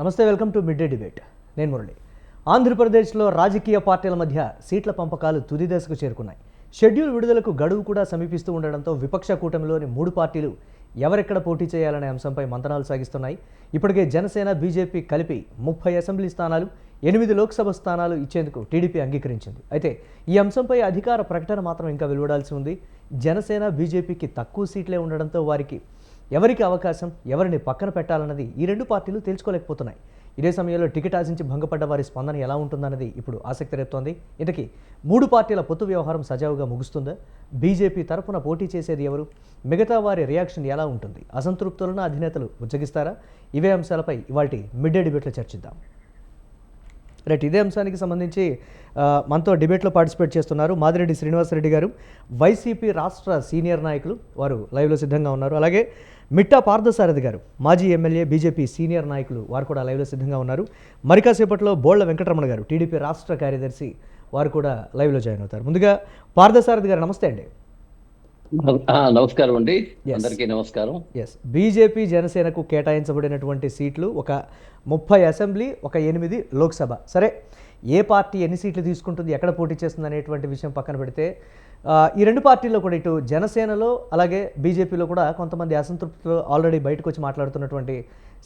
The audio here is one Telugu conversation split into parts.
నమస్తే, welcome to mid day debate. నేను మురళి. ఆంధ్రప్రదేశ్లో రాజకీయ పార్టీల మధ్య సీట్ల పంపకాలు తుది దశకు చేరుకున్నాయి. షెడ్యూల్ విడుదలకు గడువు కూడా సమీపిస్తూ ఉండడంతో విపక్ష కూటమిలోని 3 పార్టీలు ఎవరెక్కడ పోటీ చేయాలనే అంశంపై మంతనాలు సాగిస్తున్నాయి. ఇప్పటికే జనసేన, బీజేపీ కలిపి 30 అసెంబ్లీ స్థానాలు, 8 లోక్సభ స్థానాలు ఇచ్చేందుకు టీడీపీ అంగీకరించింది. అయితే ఈ అంశంపై అధికార ప్రకటన మాత్రం ఇంకా వెలువడాల్సి ఉంది. జనసేన, బీజేపీకి తక్కువ సీట్లే ఉండడంతో వారికి ఎవరికి అవకాశం, ఎవరిని పక్కన పెట్టాలన్నది ఈ 2 పార్టీలు తేల్చుకోలేకపోతున్నాయి. ఇదే సమయంలో టికెట్ ఆశించి భంగపడ్డ వారి స్పందన ఎలా ఉంటుందన్నది ఇప్పుడు ఆసక్తి రేపుతోంది. ఇంతకీ 3 పార్టీల పొత్తు వ్యవహారం సజావుగా ముగుస్తుందా? బీజేపీ తరపున పోటీ చేసేది ఎవరు? మిగతా వారి రియాక్షన్ ఎలా ఉంటుంది? అసంతృప్తులను అధినేతలు ఉజ్జగిస్తారా? ఇవే అంశాలపై ఇవాల్టి మిడ్ డే డిబేట్లో చర్చిద్దాం. రైట్, ఇదే అంశానికి సంబంధించి మనతో డిబేట్లో పార్టిసిపేట్ చేస్తున్నారు మాదిరెడ్డి శ్రీనివాసరెడ్డి గారు, వైసీపీ రాష్ట్ర సీనియర్ నాయకులు. వారు లైవ్లో సిద్ధంగా ఉన్నారు. అలాగే మిట్టా పార్థసారథి గారు, మాజీ ఎమ్మెల్యే, బీజేపీ సీనియర్ నాయకులు. వారు కూడా లైవ్లో సిద్ధంగా ఉన్నారు. మరి కాసేపట్లో బోళ్ల వెంకటరమణ గారు, టీడీపీ రాష్ట్ర కార్యదర్శి. వారు కూడా లైవ్లో జాయిన్ అవుతారు. ముందుగా పార్థసారథి గారు, నమస్తే అండి. నమస్కారం అండి, అందరికీ నమస్కారం. ఎస్, బీజేపీ జనసేనకు కేటాయించబడినటువంటి సీట్లు ఒక 30 అసెంబ్లీ, ఒక 8 లోక్సభ. సరే, ఏ పార్టీ ఎన్ని సీట్లు తీసుకుంటుంది, ఎక్కడ పోటీ చేస్తుంది అనేటువంటి విషయం పక్కన పెడితే ఈ 2 పార్టీల్లో కూడా, ఇటు జనసేనలో అలాగే బీజేపీలో కూడా కొంతమంది అసంతృప్తులు ఆల్రెడీ బయటకు వచ్చి మాట్లాడుతున్నటువంటి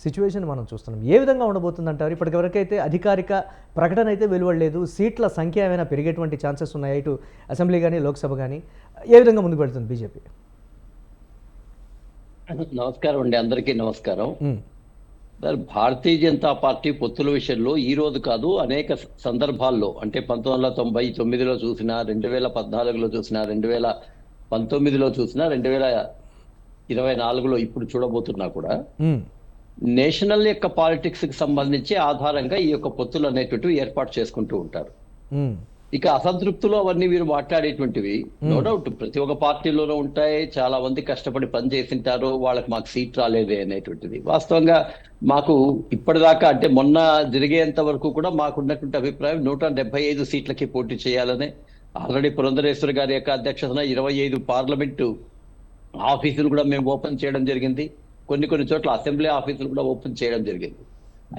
సిచ్యువేషన్ మనం చూస్తున్నాం. ఏ విధంగా ఉండబోతుందంటారు? ఇప్పటివరకైతే అధికారిక ప్రకటన అయితే వెలువడలేదు. సీట్ల సంఖ్య ఏమైనా పెరిగేటువంటి ఛాన్సెస్ ఉన్నాయా, ఇటు అసెంబ్లీ కానీ లోక్సభ కానీ? ఏ విధంగా ముందుకు వెళ్తుంది బీజేపీ? నమస్కారం అండి, అందరికీ నమస్కారం. భారతీయ జనతా పార్టీ పొత్తుల విషయంలో ఈ రోజు కాదు, అనేక సందర్భాల్లో, అంటే 1999లో చూసినా, 2014లో చూసినా, 2019లో చూసినా, 2024లో ఇప్పుడు చూడబోతున్నా కూడా నేషనల్ యొక్క పాలిటిక్స్ కి సంబంధించి ఆధారంగా ఈ యొక్క పొత్తులు అనేటువంటివి ఏర్పాటు చేసుకుంటూ ఉంటారు. ఇక అసంతృప్తులు అవన్నీ మీరు మాట్లాడేటువంటివి నో డౌట్ ప్రతి ఒక్క పార్టీలోనూ ఉంటాయి. చాలా మంది కష్టపడి పని చేసింటారు, వాళ్ళకి మాకు సీట్ రాలేదే అనేటువంటిది. వాస్తవంగా మాకు ఇప్పటిదాకా, అంటే మొన్న జరిగేంత వరకు కూడా మాకున్నటువంటి అభిప్రాయం 175 సీట్లకి పోటీ చేయాలనే. ఆల్రెడీ పురంధరేశ్వరి గారి యొక్క అధ్యక్షతన 25 పార్లమెంటు ఆఫీసులు కూడా మేము ఓపెన్ చేయడం జరిగింది. కొన్ని చోట్ల అసెంబ్లీ ఆఫీసులు కూడా ఓపెన్ చేయడం జరిగింది.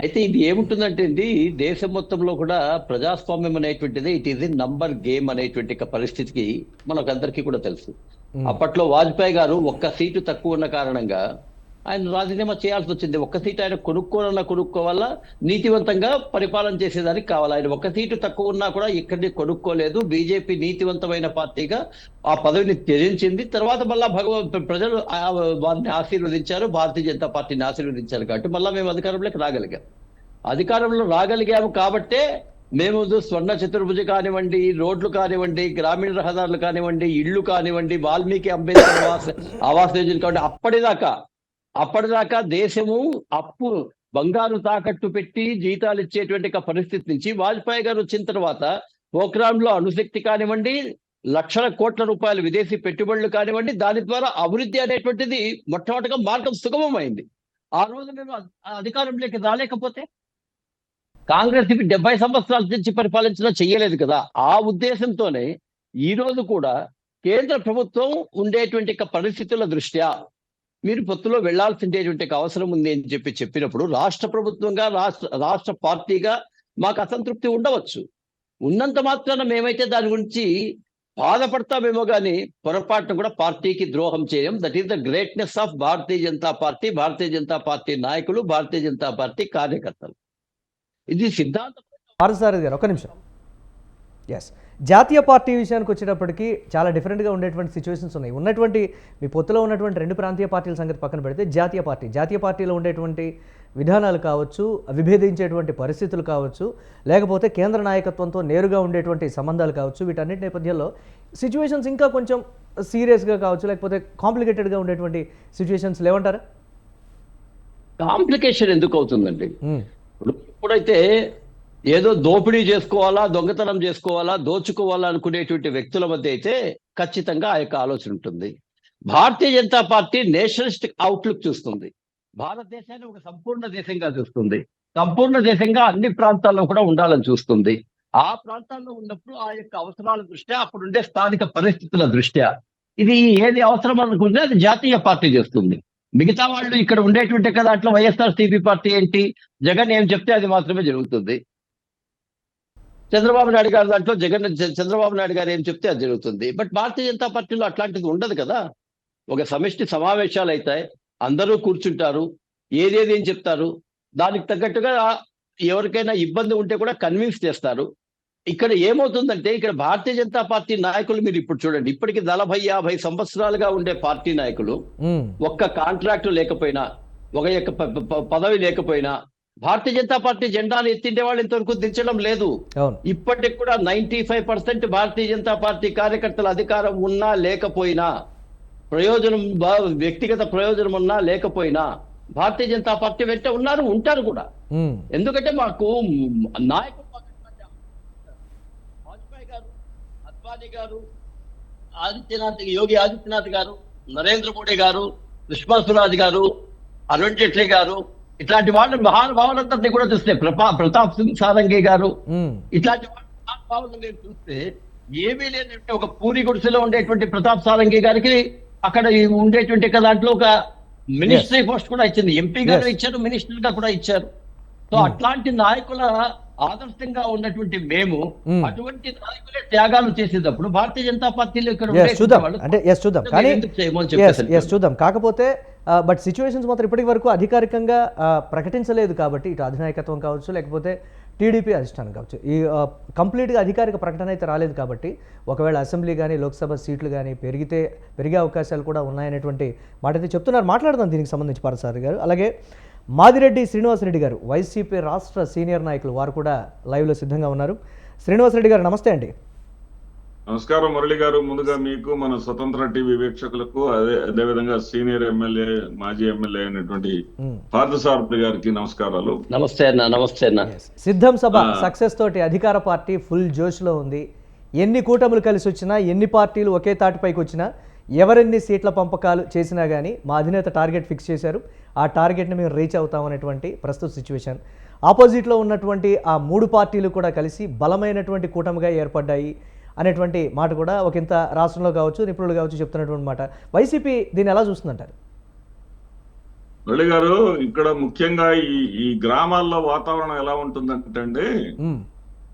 అయితే ఇది ఏముంటుందంటే అండి, దేశం మొత్తంలో కూడా ప్రజాస్వామ్యం అనేటువంటిది it is in number game అనేటువంటి పరిస్థితికి మనకందరికీ కూడా తెలుసు. అప్పట్లో వాజ్పేయి గారు ఒక్క సీటు తక్కువ ఉన్న కారణంగా ఆయన రాజీనామా చేయాల్సి వచ్చింది. ఒక్క సీటు ఆయన కొనుక్కోవాల, నీతివంతంగా పరిపాలన చేసేదానికి కావాలి. ఆయన ఒక్క సీటు తక్కువ ఉన్నా కూడా ఇక్కడిని కొనుక్కోలేదు. బీజేపీ నీతివంతమైన పార్టీగా ఆ పదవిని త్యజించింది. తర్వాత మళ్ళా ప్రజలు వారిని ఆశీర్వదించారు, భారతీయ జనతా పార్టీని ఆశీర్వదించారు. కాబట్టి మళ్ళా మేము అధికారంలోకి రాగలిగాం. అధికారంలో రాగలిగాము కాబట్టే మేము స్వర్ణ చతుర్భుజ కానివ్వండి, రోడ్లు కానివ్వండి, గ్రామీణ రహదారులు కానివ్వండి, ఇళ్లు కానివ్వండి, వాల్మీకి అంబేద్కర్ ఆవాస్ యోజన కానివ్వండి, అప్పటిదాకా దేశము అప్పు బంగారు తాకట్టు పెట్టి జీతాలు ఇచ్చేటువంటి పరిస్థితి నుంచి వాజ్పేయి గారు వచ్చిన తర్వాత పోఖ్రాన్ లో అణుశక్తి కానివ్వండి, లక్షల కోట్ల రూపాయల విదేశీ పెట్టుబడులు కానివ్వండి, దాని ద్వారా అభివృద్ధి అనేటువంటిది మొట్టమొదటిగా మార్గం సుగమమైంది. ఆ రోజు మేము అధికారంలోకి రాలేకపోతే కాంగ్రెస్ 70 సంవత్సరాల నుంచి పరిపాలించడం చెయ్యలేదు కదా. ఆ ఉద్దేశంతోనే ఈ రోజు కూడా కేంద్ర ప్రభుత్వం ఉండేటువంటి పరిస్థితుల దృష్ట్యా మీరు పొత్తులో వెళ్లాల్సిందేటువంటి అవసరం ఉంది అని చెప్పినప్పుడు రాష్ట్ర ప్రభుత్వంగా, రాష్ట్ర పార్టీగా మాకు అసంతృప్తి ఉండవచ్చు. ఉన్నంత మాత్రాన మేమైతే దాని గురించి బాధపడతామేమో కానీ పొరపాటును కూడా పార్టీకి ద్రోహం చేయం. That is the greatness of Bharatiya Janata party, Bharatiya Janata party నాయకులు, భారతీయ జనతా పార్టీ కార్యకర్తలు. ఇది సిద్ధాంతం. పార్థసారథి గారు, ఒక్క నిమిషం. ఎస్, జాతీయ పార్టీ విషయానికి వచ్చేటప్పటికి చాలా డిఫరెంట్గా ఉండేటువంటి సిచ్యువేషన్స్ ఉన్నాయి. ఉన్నటువంటి మీ పొత్తులో ఉన్నటువంటి 2 ప్రాంతీయ పార్టీల సంగతి పక్కన పెడితే జాతీయ పార్టీలో ఉండేటువంటి విధానాలు కావచ్చు, విభేదించేటువంటి పరిస్థితులు కావచ్చు, లేకపోతే కేంద్ర నాయకత్వంతో నేరుగా ఉండేటువంటి సంబంధాలు కావచ్చు, వీటన్నిటి నేపథ్యంలో సిచ్యువేషన్స్ ఇంకా కొంచెం సీరియస్గా కావచ్చు, లేకపోతే కాంప్లికేటెడ్గా ఉండేటువంటి సిచ్యువేషన్స్ లేవంటారా? కాంప్లికేషన్ ఎందుకు అవుతుందండి? ఇప్పుడైతే ఏదో దోపిడీ చేసుకోవాలా, దొంగతనం చేసుకోవాలా, దోచుకోవాలా అనుకునేటువంటి వ్యక్తుల మధ్య అయితే ఖచ్చితంగా ఆ యొక్క ఆలోచన ఉంటుంది. భారతీయ జనతా పార్టీ నేషనలిస్టిక్ అవుట్లుక్ చూస్తుంది. భారతదేశాన్ని ఒక సంపూర్ణ దేశంగా చూస్తుంది. సంపూర్ణ దేశంగా అన్ని ప్రాంతాల్లో కూడా ఉండాలని చూస్తుంది. ఆ ప్రాంతాల్లో ఉన్నప్పుడు ఆ యొక్క అవసరాల దృష్ట్యా, అప్పుడుండే స్థానిక పరిస్థితుల దృష్ట్యా ఇది ఏది అవసరం అనుకుంటే అది జాతీయ పార్టీ చేస్తుంది. మిగతా వాళ్ళు ఇక్కడ ఉండేటువంటి దాంట్లో వైఎస్ఆర్సీపీ పార్టీ ఏంటి, జగన్ ఏం చెప్తే అది మాత్రమే జరుగుతుంది. చంద్రబాబు నాయుడు గారు దాంట్లో చంద్రబాబు నాయుడు గారు ఏం చెప్తే అది జరుగుతుంది. బట్ భారతీయ జనతా పార్టీలో అట్లాంటిది ఉండదు కదా. ఒక సమిష్టి సమావేశాలు అవుతాయి, అందరూ కూర్చుంటారు, ఏదేది ఏం చెప్తారు, దానికి తగ్గట్టుగా ఎవరికైనా ఇబ్బంది ఉంటే కూడా కన్విన్స్ చేస్తారు. ఇక్కడ ఏమవుతుందంటే, ఇక్కడ భారతీయ జనతా పార్టీ నాయకులు మీరు ఇప్పుడు చూడండి, ఇప్పటికి 40-50 సంవత్సరాలుగా ఉండే పార్టీ నాయకులు ఒక్క కాంట్రాక్టు లేకపోయినా, ఒక యొక్క పదవి లేకపోయినా భారతీయ జనతా పార్టీ జెండాను ఎత్తిండే వాళ్ళు ఇంతవరకు దించడం లేదు. ఇప్పటికి కూడా 95% భారతీయ జనతా పార్టీ కార్యకర్తల అధికారం ఉన్నా లేకపోయినా, ప్రయోజనం వ్యక్తిగత ప్రయోజనం ఉన్నా లేకపోయినా భారతీయ జనతా పార్టీ వెంట ఉన్నారు, ఉంటారు కూడా. ఎందుకంటే మాకు నాయకులు వాజ్పేయి గారు, అద్వానీ గారు, యోగి ఆదిత్యనాథ్ గారు, నరేంద్ర మోడీ గారు, సుష్మా స్వరాజ్ గారు, అరుణ్ జైట్లీ గారు, ఇట్లాంటి వాళ్ళు మహానుభావులందరినీ కూడా చూస్తే, ప్రతాప్ సింగ్ సారంగి గారు, ఇట్లాంటి మహానుభావులను మీరు చూస్తే ఏమీ లేదంటే ఒక పూరి గుడిసెలో ఉండేటువంటి ప్రతాప్ సారంగి గారికి అక్కడ ఉండేటువంటి దాంట్లో ఒక మినిస్ట్రీ పోస్ట్ కూడా ఇచ్చింది, ఎంపీ గారు ఇచ్చారు, మినిస్టర్ గా కూడా ఇచ్చారు. సో అట్లాంటి నాయకుల ఆదర్శంగా ఉన్నటువంటి మేము అటువంటి నాయకులే త్యాగాలు చేసేటప్పుడు భారతీయ జనతా పార్టీలో ఇక్కడ చూద్దాం. కాకపోతే బట్ సిచ్యువేషన్స్ మాత్రం ఇప్పటి వరకు అధికారికంగా ప్రకటించలేదు కాబట్టి, ఇటు అధినాయకత్వం కావచ్చు, లేకపోతే టీడీపీ అధిష్టానం కావచ్చు, ఈ కంప్లీట్గా అధికారిక ప్రకటన అయితే రాలేదు కాబట్టి, ఒకవేళ అసెంబ్లీ కానీ లోక్సభ సీట్లు కానీ పెరిగే అవకాశాలు కూడా ఉన్నాయనేటువంటి మాట అయితే చెప్తున్నారు. మాట్లాడదాం దీనికి సంబంధించి పార్థసారథి గారు. అలాగే మాదిరెడ్డి శ్రీనివాసరెడ్డి గారు, వైసీపీ రాష్ట్ర సీనియర్ నాయకులు, వారు కూడా లైవ్లో సిద్ధంగా ఉన్నారు. శ్రీనివాసరెడ్డి గారు నమస్తే అండి. నమస్కారం మురళి గారు. ముందుగా మీకు, మన స్వతంత్ర టీవీ వీక్షకులకు, అదేవిధంగా సీనియర్ ఎమ్మెల్యే, మాజీ ఎమ్మెల్యే అయినటువంటి పార్థసారథి గారికి నమస్కారాలు. నమస్తే అన్న. నమస్తే అన్న. సిద్ధం సభ సక్సెస్ తోటి అధికార పార్టీ ఫుల్ జోష్లో ఉంది. ఎన్ని కూటములు కలిసి వచ్చినా, ఎన్ని పార్టీలు ఒకే తాటిపైకి వచ్చినా, ఎవరెన్ని సీట్ల పంపకాలు చేసినా కానీ మా అధినేత టార్గెట్ ఫిక్స్ చేశారు, ఆ టార్గెట్ని మేము రీచ్ అవుతామనేటువంటి ప్రస్తుత సిచ్యువేషన్. ఆపోజిట్లో ఉన్నటువంటి ఆ 3 పార్టీలు కూడా కలిసి బలమైనటువంటి కూటమిగా ఏర్పడ్డాయి అనేటువంటి మాట కూడా ఒకంత రాష్ట్రంలో కావచ్చు, నిపుణులు కావచ్చు చెప్తున్నటువంటి మాట. వైసీపీ దీన్ని ఎలా చూస్తుందంటారు? మురళి గారు, ఇక్కడ ముఖ్యంగా ఈ గ్రామాల్లో వాతావరణం ఎలా ఉంటుందంటే అండి,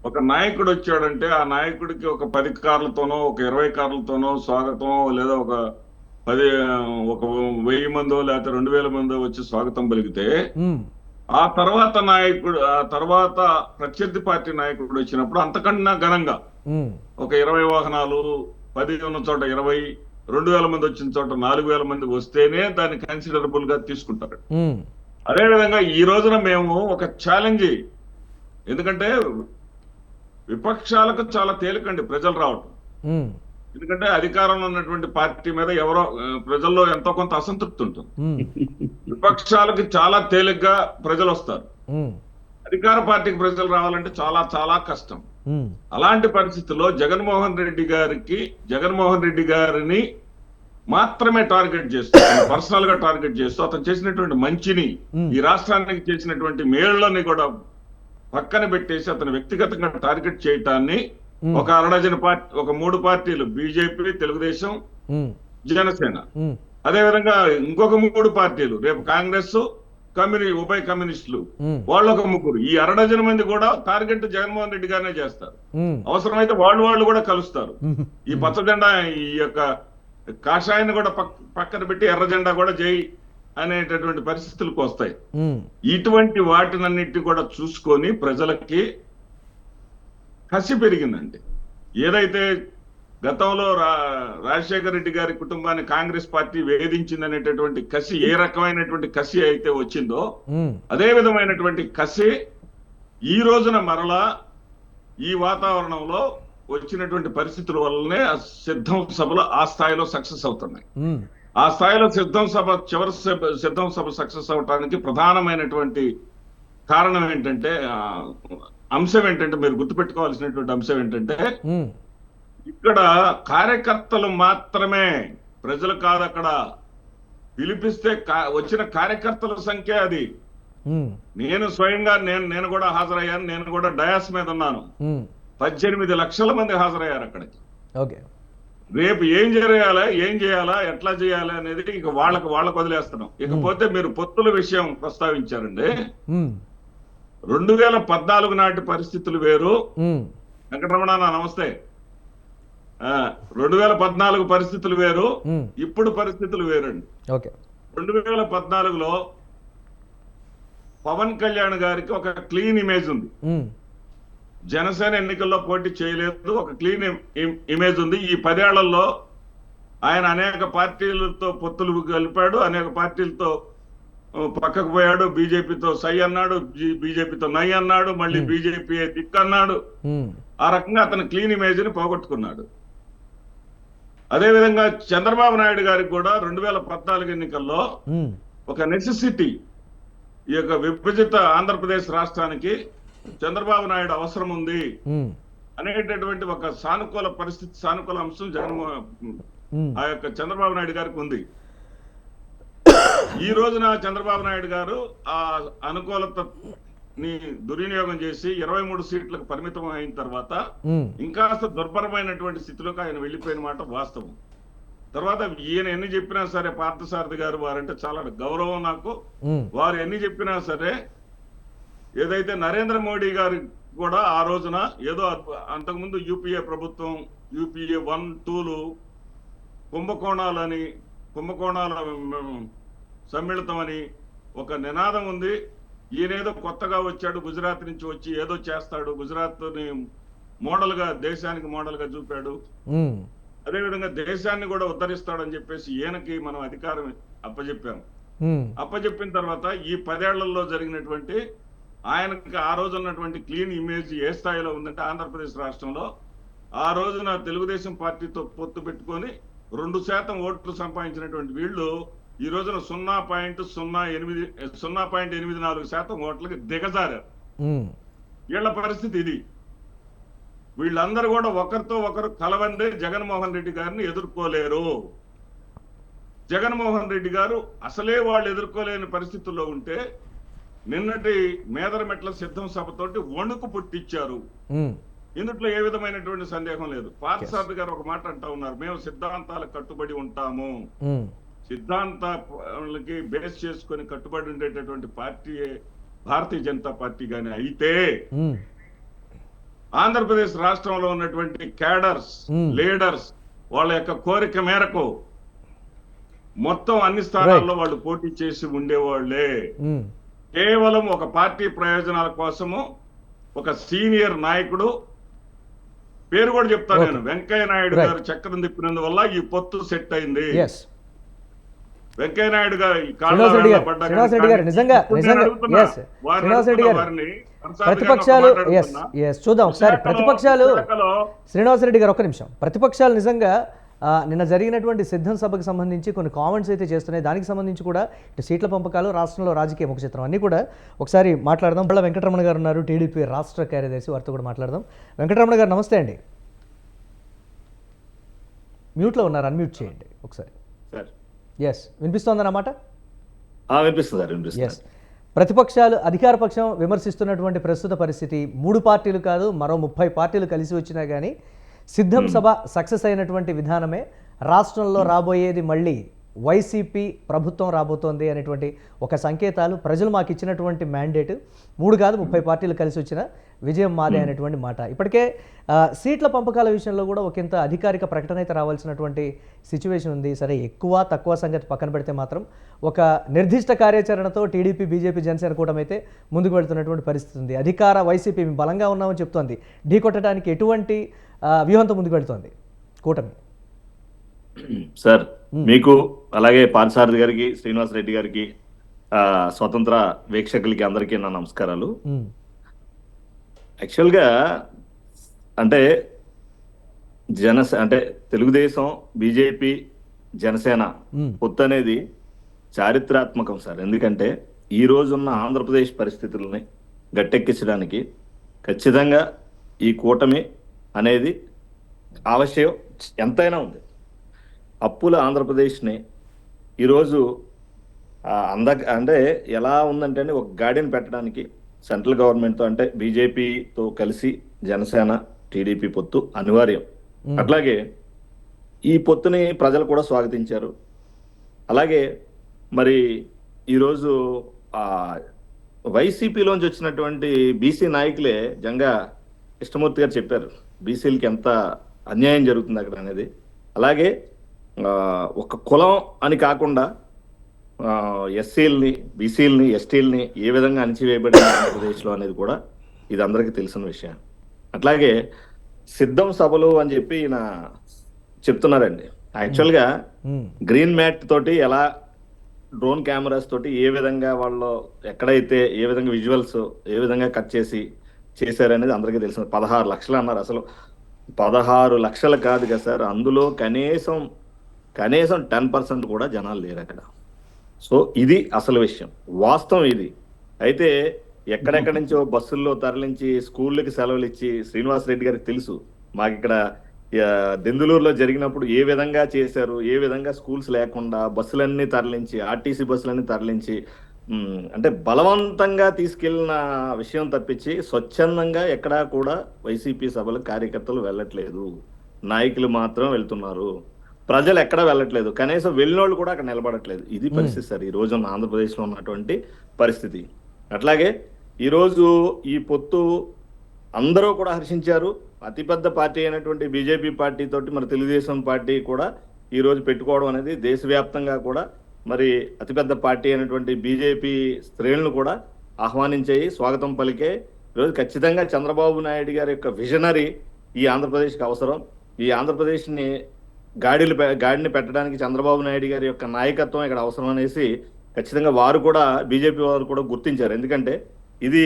ఒక నాయకుడు వచ్చాడంటే ఆ నాయకుడికి ఒక 10 కార్లతోనో, ఒక 20 కార్లతోనో స్వాగతం, లేదా ఒక 1000 మందో లేకపోతే 2000 మందో వచ్చి స్వాగతం పలికితే, ఆ తర్వాత ప్రత్యర్థి పార్టీ నాయకుడు వచ్చినప్పుడు అంతకన్నా ఘనంగా ఒక 20 వాహనాలు, 10 ఉన్న చోట 20, 2000 మంది వచ్చిన చోట 4000 మంది వస్తేనే దాన్ని కన్సిడరబుల్ గా తీసుకుంటారు. అదేవిధంగా ఈ రోజున మేము ఒక ఛాలెంజ్, ఎందుకంటే విపక్షాలకు చాలా తేలికండి ప్రజలు రావటం. ఎందుకంటే అధికారంలో ఉన్నటువంటి పార్టీ మీద ఎవరో ప్రజల్లో ఎంతో కొంత అసంతృప్తి ఉంటుంది. విపక్షాలకి చాలా తేలిగ్గా ప్రజలు వస్తారు, అధికార పార్టీకి ప్రజలు రావాలంటే చాలా చాలా కష్టం. అలాంటి పరిస్థితుల్లో జగన్మోహన్ రెడ్డి గారిని మాత్రమే టార్గెట్ చేస్తూ, పర్సనల్ గా టార్గెట్ చేస్తూ, అతను చేసినటువంటి మంచిని, ఈ రాష్ట్రానికి చేసినటువంటి మేళ్లని కూడా పక్కన పెట్టేసి అతను వ్యక్తిగతంగా టార్గెట్ చేయటాన్ని ఒక 12 పార్టీ, ఒక 3 పార్టీలు, బీజేపీ, తెలుగుదేశం, జనసేన, అదేవిధంగా ఇంకొక 3 పార్టీలు, రేపు కాంగ్రెస్, ఉభయ కమ్యూనిస్టులు, వాళ్ళు ఒక 3, ఈ 12 మంది కూడా టార్గెట్ జగన్మోహన్ రెడ్డి గారినే చేస్తారు. అవసరమైతే వాళ్ళు కూడా కలుస్తారు. ఈ పచ్చ జెండా, ఈ యొక్క కాషాయాన్ని కూడా పక్కన పెట్టి ఎర్ర జెండా కూడా జై అనేటటువంటి పరిస్థితులకు వస్తాయి. ఇటువంటి వాటినన్నిటి కూడా చూసుకొని ప్రజలకి కసి పెరిగిందండి. ఏదైతే గతంలో రాజశేఖర రెడ్డి గారి కుటుంబాన్ని కాంగ్రెస్ పార్టీ వేధించిందనేటటువంటి కసి, ఏ రకమైనటువంటి కసి అయితే వచ్చిందో అదే విధమైనటువంటి కసి ఈ రోజున మరలా ఈ వాతావరణంలో వచ్చినటువంటి పరిస్థితుల వల్లనే సిద్ధం సభలు ఆ స్థాయిలో సక్సెస్ అవుతున్నాయి. ఆ స్థాయిలో సిద్ధం సభ సక్సెస్ అవటానికి ప్రధానమైనటువంటి కారణం ఏంటంటే, అంశం ఏంటంటే, మీరు గుర్తుపెట్టుకోవాల్సినటువంటి అంశం ఏంటంటే, ఇక్కడ కార్యకర్తలు మాత్రమే, ప్రజలు కాదు. అక్కడ పిలిపిస్తే వచ్చిన కార్యకర్తల సంఖ్య అది. నేను స్వయంగా నేను కూడా హాజరయ్యాను, నేను కూడా డయాస్ మీద ఉన్నాను. 18 లక్షల మంది హాజరయ్యారు అక్కడికి. రేపు ఏం చేయాలా ఎట్లా చేయాలా అనేది ఇక వాళ్ళకు వదిలేస్తున్నాం. ఇకపోతే మీరు పొత్తుల విషయం ప్రస్తావించారండి. 2014 నాటి పరిస్థితులు వేరు. వెంకటరమణ నమస్తే. 2014 పరిస్థితులు వేరు, ఇప్పుడు పరిస్థితులు వేరండి. 2014లో పవన్ కళ్యాణ్ గారికి ఒక క్లీన్ ఇమేజ్ ఉంది. జనసేన ఎన్నికల్లో పోటీ చేయలేదు, ఒక క్లీన్ ఇమేజ్ ఉంది. ఈ 10 ఏళ్లలో ఆయన అనేక పార్టీలతో పొత్తులు కలిపాడు, అనేక పార్టీలతో పక్కకు పోయాడు. బీజేపీతో సై అన్నాడు, బీజేపీతో నై అన్నాడు, మళ్ళీ బీజేపీ దిక్కు అన్నాడు. ఆ రకంగా అతను క్లీన్ ఇమేజ్ ని పోగొట్టుకున్నాడు. అదేవిధంగా చంద్రబాబు నాయుడు గారికి కూడా 2014 ఎన్నికల్లో ఒక నెసెసిటీ, ఈ యొక్క విభజిత ఆంధ్రప్రదేశ్ రాష్ట్రానికి చంద్రబాబు నాయుడు అవసరం ఉంది అనేటటువంటి ఒక సానుకూల పరిస్థితి, సానుకూల అంశం ఆ యొక్క చంద్రబాబు నాయుడు గారికి ఉంది. ఈ రోజున చంద్రబాబు నాయుడు గారు ఆ అనుకూలతని దుర్వినియోగం చేసి 23 సీట్లకు పరిమితం అయిన తర్వాత ఇంకాస్త దుర్భరమైనటువంటి స్థితిలోకి ఆయన వెళ్ళిపోయిన మాట వాస్తవం. తర్వాత ఈయన ఎన్ని చెప్పినా సరే, పార్థసారథి గారు వారంటే చాలా గౌరవం నాకు. వారు ఎన్ని చెప్పినా సరే, ఏదైతే నరేంద్ర మోడీ గారు కూడా ఆ రోజున ఏదో అంతకుముందు యూపీఏ ప్రభుత్వం, యూపీఏ 1, 2లు కుంభకోణాల సమ్మిళితం అని ఒక నినాదం ఉంది. ఈయనేదో కొత్తగా వచ్చాడు, గుజరాత్ నుంచి వచ్చి ఏదో చేస్తాడు, గుజరాత్ ని మోడల్ గా, దేశానికి మోడల్ గా చూపాడు, అదేవిధంగా దేశాన్ని కూడా ఉద్ధరిస్తాడని చెప్పేసి ఈయనకి మనం అధికారం అప్పచెప్పాము. అప్పచెప్పిన తర్వాత ఈ 10 ఏళ్లలో జరిగినటువంటి ఆయనకి ఆ రోజు ఉన్నటువంటి క్లీన్ ఇమేజ్ ఏ స్థాయిలో ఉందంటే, ఆంధ్రప్రదేశ్ రాష్ట్రంలో ఆ రోజున తెలుగుదేశం పార్టీతో పొత్తు పెట్టుకొని 2% ఓట్లు సంపాదించినటువంటి వీళ్ళు ఈ రోజున 0.84% ఓట్లకి దిగజారారు. వీళ్ళ పరిస్థితి ఇది. వీళ్ళందరూ కూడా ఒకరితో ఒకరు కలవండి జగన్మోహన్ రెడ్డి గారిని ఎదుర్కోలేరు. జగన్మోహన్ రెడ్డి గారు అసలే వాళ్ళు ఎదుర్కోలేని పరిస్థితుల్లో ఉంటే నిన్నటి మేదరమెట్ల సిద్ధం సభతోటి వణుకు పుట్టించారు. ఇందుట్లో ఏ విధమైనటువంటి సందేహం లేదు. పార్థసారథి గారు ఒక మాట అంటా ఉన్నారు, మేము సిద్ధాంతాలకు కట్టుబడి ఉంటాము. సిద్ధాంతాలకి బేస్ చేసుకొని కట్టుబడి ఉండేటటువంటి పార్టీ భారతీయ జనతా పార్టీ గాని అయితే, ఆంధ్రప్రదేశ్ రాష్ట్రంలో ఉన్నటువంటి క్యాడర్స్, లీడర్స్ వాళ్ళ యొక్క కోరిక మేరకు మొత్తం అన్ని స్థానాల్లో వాళ్ళు పోటీ చేసి ఉండేవాళ్లే. కేవలం ఒక పార్టీ ప్రయోజనాల కోసము ఒక సీనియర్ నాయకుడు, పేరు కూడా చెప్తాను నేను, వెంకయ్య నాయుడు గారు చక్రం తిప్పినందువల్ల ఈ పొత్తు సెట్ అయింది. వెంకయ్య నాయుడు గారు ప్రతిపక్షాలు చూద్దాం ఒకసారి. ప్రతిపక్షాలు శ్రీనివాసరెడ్డి గారు ఒక్క నిమిషం. ప్రతిపక్షాలు నిజంగా నిన్న జరిగినటువంటి సిద్ధం సభకు సంబంధించి కొన్ని కామెంట్స్ అయితే చేస్తున్నాయి. దానికి సంబంధించి కూడా ఇటు సీట్ల పంపకాలు, రాష్ట్రంలో రాజకీయ ముఖ చిత్రం అన్నీ కూడా ఒకసారి మాట్లాడదాం. బళ్ళ వెంకటరమణ గారు ఉన్నారు, టీడీపీ రాష్ట్ర కార్యదర్శి, వారితో కూడా మాట్లాడదాం. వెంకటరమణ గారు నమస్తే అండి. మ్యూట్లో ఉన్నారు, అన్మ్యూట్ చేయండి ఒకసారి. వినిపిస్తోందన్నమాట? వినిపిస్తుంది. ప్రతిపక్షాలు అధికార పక్షం విమర్శిస్తున్నటువంటి ప్రస్తుత పరిస్థితి, 3 పార్టీలు కాదు మరో 30 పార్టీలు కలిసి వచ్చినా కానీ సిద్ధం సభ సక్సెస్ అయినటువంటి విధానమే. రాష్ట్రంలో రాబోయేది మళ్ళీ వైసీపీ ప్రభుత్వం రాబోతోంది అనేటువంటి ఒక సంకేతాలు, ప్రజలు మాకు ఇచ్చినటువంటి మ్యాండేట్, 3 కాదు 30 పార్టీలు కలిసి వచ్చిన విజయం మాదే అనేటువంటి మాట. ఇప్పటికే సీట్ల పంపకాల విషయంలో కూడా ఒకంత అధికారిక ప్రకటన అయితే రావాల్సినటువంటి సిచ్యువేషన్ ఉంది. సరే, ఎక్కువ తక్కువ సంగతి పక్కన పెడితే మాత్రం ఒక నిర్దిష్ట కార్యాచరణతో టీడీపీ, బీజేపీ, జనసేన కూటమి అయితే ముందుకు వెళ్తున్నటువంటి పరిస్థితి ఉంది. అధికార వైసీపీ బలంగా ఉన్నామని చెప్తోంది. ఢీ కొట్టడానికి ఎటువంటి వ్యూహంతో ముందుకు వెళ్తోంది కూటమి? సార్, మీకు అలాగే పార్థసారథి గారికి, శ్రీనివాసరెడ్డి గారికి, స్వతంత్ర వీక్షకులకి అందరికీ నా నమస్కారాలు. యాక్చువల్గా అంటే తెలుగుదేశం, బీజేపీ, జనసేన పొత్తు అనేది చారిత్రాత్మకం సార్. ఎందుకంటే ఈ రోజున్న ఆంధ్రప్రదేశ్ పరిస్థితులని గట్టెక్కించడానికి ఖచ్చితంగా ఈ కూటమి అనేది ఆవశ్యం ఎంతైనా ఉంది. అప్పుల ఆంధ్రప్రదేశ్ని ఈరోజు అంటే ఎలా ఉందంటే ఒక గాడిని పెట్టడానికి సెంట్రల్ గవర్నమెంట్తో, అంటే బీజేపీతో కలిసి జనసేన, టీడీపీ పొత్తు అనివార్యం. అట్లాగే ఈ పొత్తుని ప్రజలు కూడా స్వాగతించారు. అలాగే మరి ఈరోజు ఆ వైసీపీలోంచి వచ్చినటువంటి బీసీ నాయకులే జంగా కృష్ణమూర్తి గారు చెప్పారు బీసీలకి ఎంత అన్యాయం జరుగుతుంది అక్కడ అనేది. అలాగే ఒక కులం అని కాకుండా ఎస్సీలని, బీసీలని, ఎస్టీలని ఏ విధంగా అణిచివేయబడింది ఆంధ్రప్రదేశ్లో అనేది కూడా ఇది అందరికీ తెలిసిన విషయం. అట్లాగే సిద్ధం సభలు అని చెప్పి ఈయన చెప్తున్నారండి. యాక్చువల్గా గ్రీన్ మ్యాట్ తోటి ఎలా డ్రోన్ కెమెరాస్ తోటి ఏ విధంగా వాళ్ళు ఎక్కడైతే ఏ విధంగా విజువల్స్ ఏ విధంగా కట్ చేశారనేది అందరికీ తెలిసింది. 16 లక్షలు అన్నారు. అసలు 16 లక్షలు కాదు కదా సార్, అందులో కనీసం 10% కూడా జనాలు లేరు అక్కడ. సో ఇది అసలు విషయం, వాస్తవం ఇది. అయితే ఎక్కడెక్కడి నుంచో బస్సుల్లో తరలించి స్కూళ్ళకి సెలవులు ఇచ్చి, శ్రీనివాస్ రెడ్డి గారికి తెలుసు మాకు ఇక్కడ దెందులూరులో జరిగినప్పుడు ఏ విధంగా చేశారు, ఏ విధంగా స్కూల్స్ లేకుండా బస్సులన్నీ తరలించి, ఆర్టీసీ బస్సులన్నీ తరలించి, అంటే బలవంతంగా తీసుకెళ్లిన విషయం తప్పించి స్వచ్ఛందంగా ఎక్కడా కూడా వైసీపీ సభలు కార్యకర్తలు వెళ్ళట్లేదు, నాయకులు మాత్రం వెళ్తున్నారు, ప్రజలు ఎక్కడ వెళ్ళట్లేదు, కనీసం వెళ్ళినోళ్ళు కూడా అక్కడ నిలబడట్లేదు. ఇది పరిస్థితి సార్ ఈ రోజు ఆంధ్రప్రదేశ్ లో ఉన్నటువంటి పరిస్థితి. అట్లాగే ఈరోజు ఈ పొత్తు అందరూ కూడా హర్షించారు. అతిపెద్ద పార్టీ అయినటువంటి బీజేపీ పార్టీ తోటి మరి తెలుగుదేశం పార్టీ కూడా ఈ రోజు పెట్టుకోవడం అనేది దేశవ్యాప్తంగా కూడా మరి అతిపెద్ద పార్టీ అయినటువంటి బీజేపీ శ్రేణులు కూడా ఆహ్వానించాయి, స్వాగతం పలికే. ఈరోజు ఖచ్చితంగా చంద్రబాబు నాయుడు గారి యొక్క విజనరీ ఈ ఆంధ్రప్రదేశ్కి అవసరం. ఈ ఆంధ్రప్రదేశ్ని గాడిని పెట్టడానికి చంద్రబాబు నాయుడు గారి యొక్క నాయకత్వం ఇక్కడ అవసరం అనేసి ఖచ్చితంగా వారు కూడా, బీజేపీ వారు కూడా గుర్తించారు. ఎందుకంటే ఇది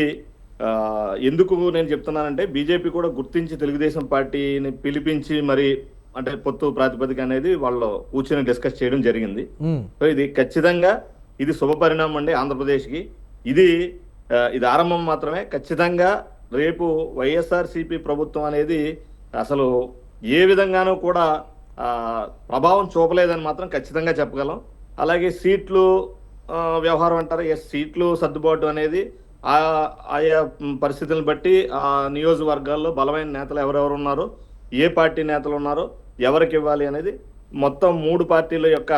ఎందుకు నేను చెప్తున్నానంటే బీజేపీ కూడా గుర్తించి తెలుగుదేశం పార్టీని పిలిపించి మరి అంటే పొత్తు ప్రాతిపదిక అనేది వాళ్ళు కూర్చొని డిస్కస్ చేయడం జరిగింది. సో ఇది ఖచ్చితంగా ఇది శుభ పరిణామం అండి ఆంధ్రప్రదేశ్కి. ఇది ఆరంభం మాత్రమే. ఖచ్చితంగా రేపు వైఎస్ఆర్సీపీ ప్రభుత్వం అనేది అసలు ఏ విధంగానూ కూడా ప్రభావం చూపలేదని మాత్రం ఖచ్చితంగా చెప్పగలం. అలాగే సీట్లు వ్యవహారం అంటారు, సీట్లు సర్దుబాటు అనేది ఆయా పరిస్థితులను బట్టి ఆ నియోజకవర్గాల్లో బలమైన నేతలు ఎవరెవరు ఉన్నారో, ఏ పార్టీ నేతలు ఉన్నారో, ఎవరికి ఇవ్వాలి అనేది మొత్తం 3 పార్టీల యొక్క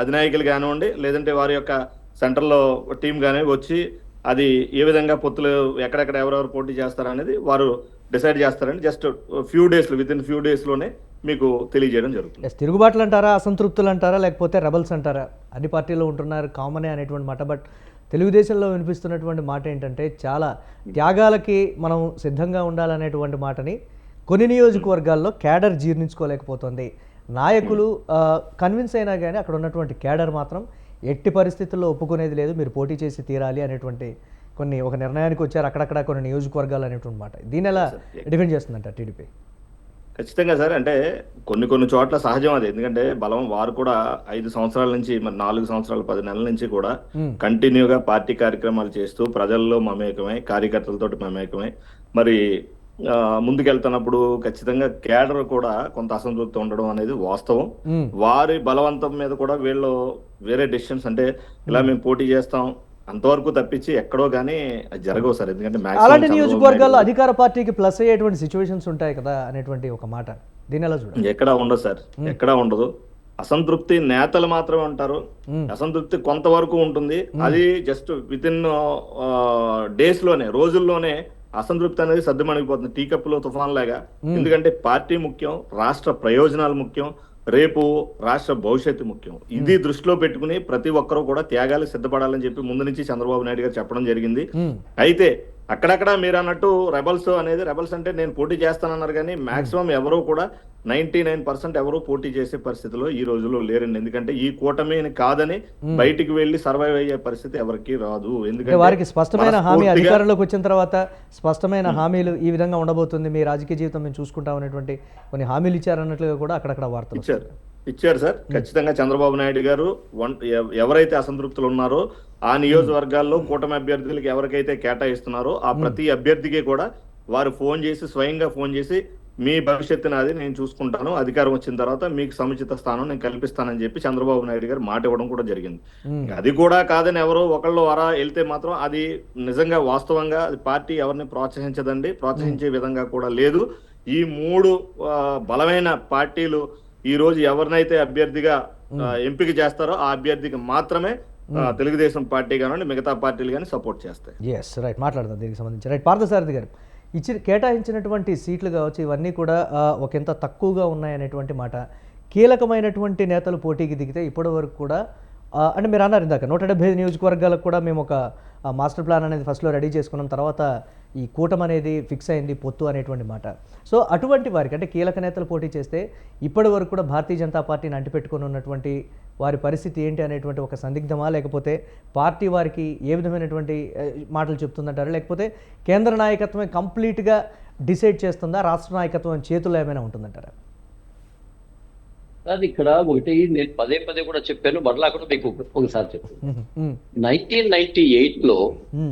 అధినాయకులు కానివ్వండి, లేదంటే వారి యొక్క సెంటర్లో టీం కానీ వచ్చి అది ఏ విధంగా పొత్తులు ఎక్కడెక్కడ ఎవరెవరు పోటీ చేస్తారనేది వారు డిసైడ్ చేస్తారని జస్ట్ వితిన్ ఫ్యూ డేస్లోనే మీకు తెలియజేయడం జరుగుతుంది. తిరుగుబాట్లు అంటారా, అసంతృప్తులు అంటారా, లేకపోతే రెబల్స్ అంటారా? అన్ని పార్టీల్లో ఉంటున్నారు, కామనే అనేటువంటి మాట. బట్ తెలుగుదేశంలో వినిపిస్తున్నటువంటి మాట ఏంటంటే చాలా త్యాగాలకి మనం సిద్ధంగా ఉండాలనేటువంటి మాటని కొన్ని నియోజకవర్గాల్లో క్యాడర్ జీర్ణించుకోలేకపోతుంది. నాయకులు కన్విన్స్ అయినా కానీ అక్కడ ఉన్నటువంటి క్యాడర్ మాత్రం ఎట్టి పరిస్థితుల్లో ఒప్పుకునేది లేదు, మీరు పోటీ చేసి తీరాలి అనేటువంటి ఒక నిర్ణయానికి వచ్చారు అక్కడక్కడ కొన్ని నియోజకవర్గాలు అనేటువంటి మాట. దీని ఎలా డిఫెండ్ చేస్తుందంట టీడీపీ? ఖచ్చితంగా సార్, అంటే కొన్ని చోట్ల సహజం అది. ఎందుకంటే బలం వారు కూడా 5 సంవత్సరాల నుంచి మరి 4 సంవత్సరాలు 10 నెలల నుంచి కూడా కంటిన్యూగా పార్టీ కార్యక్రమాలు చేస్తూ ప్రజల్లో మమేకమై, కార్యకర్తలతో మమేకమై మరి ముందుకెళ్తున్నప్పుడు ఖచ్చితంగా కేడర్ కూడా కొంత అసంతృప్తి ఉండడం అనేది వాస్తవం. వారి బలవంతం మీద కూడా వీళ్ళు వేరే డెసిషన్స్ అంటే ఇలా మేము పోటీ చేస్తాం అంతవరకు తప్పించి ఎక్కడో కానీ జరగవు సార్. ఎందుకంటే అలాంటి నియోజకవర్గాల్లో అధికార పార్టీకి ప్లస్ అయ్యేటువంటి సిచ్యువేషన్స్ ఉంటాయి కదా అనేటువంటి ఒక మాట. దీని ఎలా చూడండి? ఎక్కడా ఉండదు సార్, ఎక్కడా ఉండదు. అసంతృప్తి నేతలు మాత్రమే ఉంటారు. అసంతృప్తి కొంతవరకు ఉంటుంది, అది జస్ట్ వితిన్ డేస్ లోనే, రోజుల్లోనే అసంతృప్తి అనేది సర్దుమణిగిపోతుంది టీ కప్పులో తుఫాన్ లాగా. ఎందుకంటే పార్టీ ముఖ్యం, రాష్ట్ర ప్రయోజనాలు ముఖ్యం, రేపు రాష్ట్ర భవిష్యత్తు ముఖ్యం. ఇది దృష్టిలో పెట్టుకుని ప్రతి ఒక్కరూ కూడా త్యాగాలు సిద్ధపడాలని చెప్పి ముందు నుంచి చంద్రబాబు నాయుడు గారు చెప్పడం జరిగింది. అయితే అక్కడక్కడ మీరు అన్నట్టు రెబల్స్ అంటే నేను పోటీ చేస్తానన్నారు, కానీ మాక్సిమం ఎవరూ కూడా 99% ఎవరు పోటీ చేసే పరిస్థితిలో ఈ రోజుల్లో లేరండి. ఎందుకంటే ఈ కూటమిని కాదని బయటికి వెళ్లి సర్వైవ్ అయ్యే పరిస్థితి ఎవరికి రాదు. ఎందుకంటే వారికి స్పష్టమైన హామీ, అధికారంలోకి వచ్చిన తర్వాత స్పష్టమైన హామీలు ఈ విధంగా ఉండబోతుంది, మీ రాజకీయ జీవితం మేము చూసుకుంటాం అనేటువంటి కొన్ని హామీలు ఇచ్చారన్నట్లుగా కూడా అక్కడక్కడ వార్తలు ఇచ్చారు సార్. ఖచ్చితంగా చంద్రబాబు నాయుడు గారు ఎవరైతే అసంతృప్తులు ఉన్నారో ఆ నియోజకవర్గాల్లో కూటమి అభ్యర్థులకు ఎవరికైతే కేటాయిస్తున్నారో ఆ ప్రతి అభ్యర్థికి కూడా వారు స్వయంగా ఫోన్ చేసి మీ భవిష్యత్తు నాది, నేను చూసుకుంటాను, అధికారం వచ్చిన తర్వాత మీకు సముచిత స్థానం నేను కల్పిస్తానని చెప్పి చంద్రబాబు నాయుడు గారు మాట ఇవ్వడం కూడా జరిగింది. అది కూడా కాదని ఎవరో ఒకళ్ళు వెళ్తే మాత్రం అది నిజంగా వాస్తవంగా అది పార్టీ ఎవరిని ప్రోత్సహించదండి, ప్రోత్సహించే విధంగా కూడా లేదు. ఈ 3 బలమైన పార్టీలు ఈ రోజు ఎవరినైతే అభ్యర్థిగా ఎంపిక చేస్తారో ఆ అభ్యర్థికి మాత్రమే తెలుగుదేశం పార్టీ కానివ్వండి మిగతా పార్టీలు కానీ సపోర్ట్ చేస్తాయి. ఎస్ రైట్, మాట్లాడదాం దీనికి సంబంధించి. రైట్, పార్థసారథి గారు, కేటాయించినటువంటి సీట్లు కావచ్చు ఇవన్నీ కూడా ఒకంత తక్కువగా ఉన్నాయనేటువంటి మాట. కీలకమైనటువంటి నేతలు పోటీకి దిగితే ఇప్పటి వరకు కూడా అంటే మీరు అన్నారు ఇందాక 175 నియోజకవర్గాలకు కూడా మేము ఒక మాస్టర్ ప్లాన్ అనేది ఫస్ట్లో రెడీ చేసుకున్నాం, తర్వాత ఈ కూటమి అనేది ఫిక్స్ అయింది పొత్తు అనేటువంటి మాట. సో అటువంటి వారికి అంటే కీలక నేతలు పోటీ చేస్తే ఇప్పటి వరకు కూడా భారతీయ జనతా పార్టీని అంటిపెట్టుకుని ఉన్నటువంటి వారి పరిస్థితి ఏంటి అనేటువంటి ఒక సందిగ్ధమా, లేకపోతే పార్టీ వారికి ఏ విధమైనటువంటి మాటలు చెప్తుందంటారా, లేకపోతే కేంద్ర నాయకత్వమే కంప్లీట్గా డిసైడ్ చేస్తుందా, రాష్ట్ర నాయకత్వం చేతుల్లో ఏమైనా ఉంటుందంటారా? అది ఇక్కడ ఒకటి నేను పదే పదే కూడా చెప్పాను, మరలా కూడా మీకు ఒకసారి చెప్పాను. 1998లో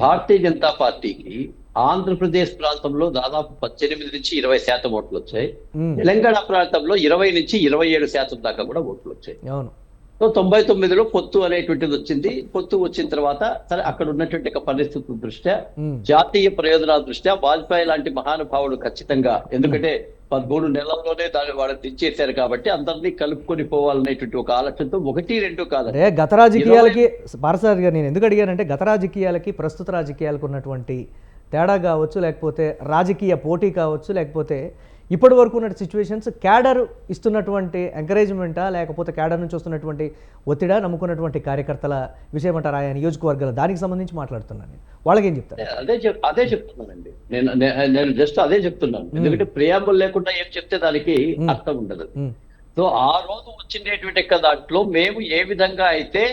భారతీయ జనతా పార్టీకి ఆంధ్రప్రదేశ్ ప్రాంతంలో దాదాపు 18 నుంచి 20% ఓట్లు వచ్చాయి. తెలంగాణ ప్రాంతంలో 20 నుంచి 27% దాకా కూడా ఓట్లు వచ్చాయి. సో 99లో పొత్తు అనేటువంటిది వచ్చింది. పొత్తు వచ్చిన తర్వాత సరే అక్కడ ఉన్నటువంటి పరిస్థితుల దృష్ట్యా, జాతీయ ప్రయోజనాల దృష్ట్యా వాజ్పేయి లాంటి మహానుభావుడు ఖచ్చితంగా, ఎందుకంటే 13 నెలల్లోనే దాన్ని వాళ్ళని తెచ్చేశారు కాబట్టి అందరినీ కలుపుకొని పోవాలనేటువంటి ఒక ఆలోచనతో 1-2 కాదు. గత రాజకీయాలకి పార్థసారథి గారు నేను ఎందుకు అడిగానంటే, గత రాజకీయాలకి ప్రస్తుత రాజకీయాలకు ఉన్నటువంటి తేడా కావచ్చు, లేకపోతే రాజకీయ పోటీ కావచ్చు, లేకపోతే ఇప్పటి వరకు ఉన్న సిచ్యువేషన్స్ క్యాడర్ ఇస్తున్నటువంటి ఎంకరేజ్మెంటా, లేకపోతే క్యాడర్ నుంచి వస్తున్నటువంటి ఒత్తిడా, నమ్ముకున్నటువంటి కార్యకర్తల విషయం అంటారా ఆయా నియోజకవర్గాలు? దానికి సంబంధించి మాట్లాడుతున్నాను. వాళ్ళకి ఏం చెప్తారు? అదే చెప్తున్నానండి, నేను జస్ట్ అదే చెప్తున్నాను. ఎందుకంటే ప్రియాంబుల్ లేకుండా ఏం చెప్తే దానికి అర్థం ఉండదు. సో ఆ రోజు వచ్చిండేటువంటి దాంట్లో మేము ఏ విధంగా అయితే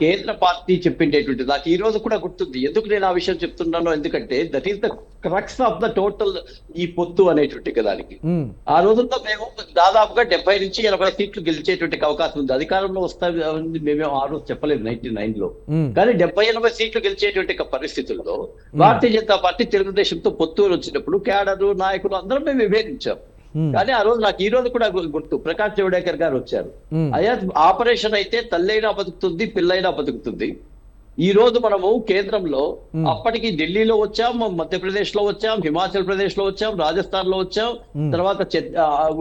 కేంద్ర పార్టీ చెప్పిండేటువంటి నాకు ఈ రోజు కూడా గుర్తుంది. ఎందుకు నేను ఆ విషయం చెప్తున్నాను, ఎందుకంటే that is the crux of the total ఈ పొత్తు అనేటువంటి దానికి. ఆ రోజుల్లో మేము దాదాపుగా 70 నుంచి 80 సీట్లు గెలిచేటువంటి అవకాశం ఉంది. అధికారంలో వస్తాయి మేము ఆ రోజు చెప్పలేదు 99లో, కానీ 70-80 సీట్లు గెలిచేటువంటి పరిస్థితుల్లో భారతీయ జనతా పార్టీ తెలుగుదేశంతో పొత్తు వచ్చినప్పుడు క్యాడరు నాయకులు అందరం మేము విభేదించాం. కానీ ఆ రోజు నాకు ఈ రోజు కూడా గుర్తు, ప్రకాష్ జవడేకర్ గారు వచ్చారు. అయ్యా ఆపరేషన్ అయితే తల్లైనా బతుకుతుంది, పిల్లైనా బతుకుతుంది. ఈ రోజు మనము కేంద్రంలో అప్పటికి ఢిల్లీలో వచ్చాం, మధ్యప్రదేశ్ లో వచ్చాం, హిమాచల్ ప్రదేశ్ లో వచ్చాం, రాజస్థాన్ లో వచ్చాం, తర్వాత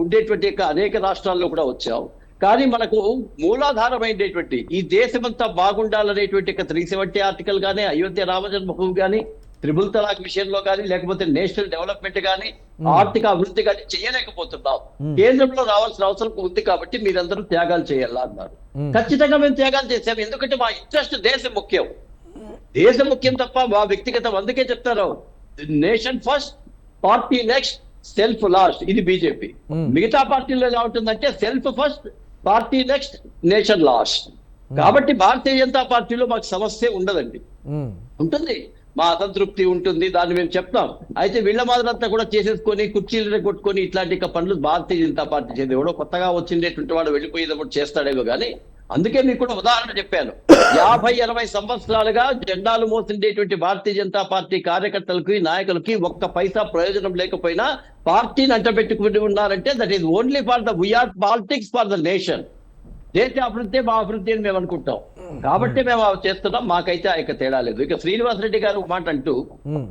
ఉండేటువంటి అనేక రాష్ట్రాల్లో కూడా వచ్చాం. కానీ మనకు మూలాధారమైనటువంటి ఈ దేశమంతా బాగుండాలనేటువంటి 370 ఆర్టికల్ కానీ, అయోధ్య రామజన్మభూమి కానీ, త్రిబుల్ తలాక్ విషయంలో కానీ, లేకపోతే నేషనల్ డెవలప్మెంట్ కానీ, ఆర్థిక అభివృద్ధి కానీ చేయలేకపోతున్నాం. కేంద్రంలో రావాల్సిన అవసరం ఉంది కాబట్టి మీరందరూ త్యాగాలు చేయాలా అన్నారు. ఖచ్చితంగా మేము త్యాగాలు చేసాం. ఎందుకంటే మా ఇంట్రెస్ట్ దేశం ముఖ్యం, దేశం ముఖ్యం తప్ప మా వ్యక్తిగతం. అందుకే చెప్తారు nation first, party next, self last. ఇది బీజేపీ. మిగతా పార్టీలో ఎలా ఉంటుందంటే self first, party next, nation last. కాబట్టి భారతీయ జనతా పార్టీలో మాకు సమస్య ఉండదండి. ఉంటుంది, మా అసంతృప్తి ఉంటుంది, దాన్ని మేము చెప్తాం. అయితే వీళ్ళ మాదిరంతా కూడా చేసేసుకొని కుర్చీలు కొట్టుకొని ఇట్లాంటి పనులు భారతీయ జనతా పార్టీ చేసేది. ఎవడో కొత్తగా వచ్చిండేటువంటి వాడు వెళ్ళిపోయేటప్పుడు చేస్తాడేమో కానీ, అందుకే మీకు కూడా ఉదాహరణ చెప్పాను. 50-60 సంవత్సరాలుగా జెండాలు మోసిండేటువంటి భారతీయ జనతా పార్టీ కార్యకర్తలకి, నాయకులకి ఒక్క పైసా ప్రయోజనం లేకపోయినా పార్టీని అంటబెట్టుకుని ఉన్నారంటే that is only for the VR politics for the nation. దేశ అభివృద్ధి మా అభివృద్ధి అని మేము అనుకుంటాం. కాబట్టి మేము చేస్తున్నాం. మాకైతే ఆ యొక్క తేడా లేదు. ఇక శ్రీనివాస్ రెడ్డి గారు ఒక మాట అంటూ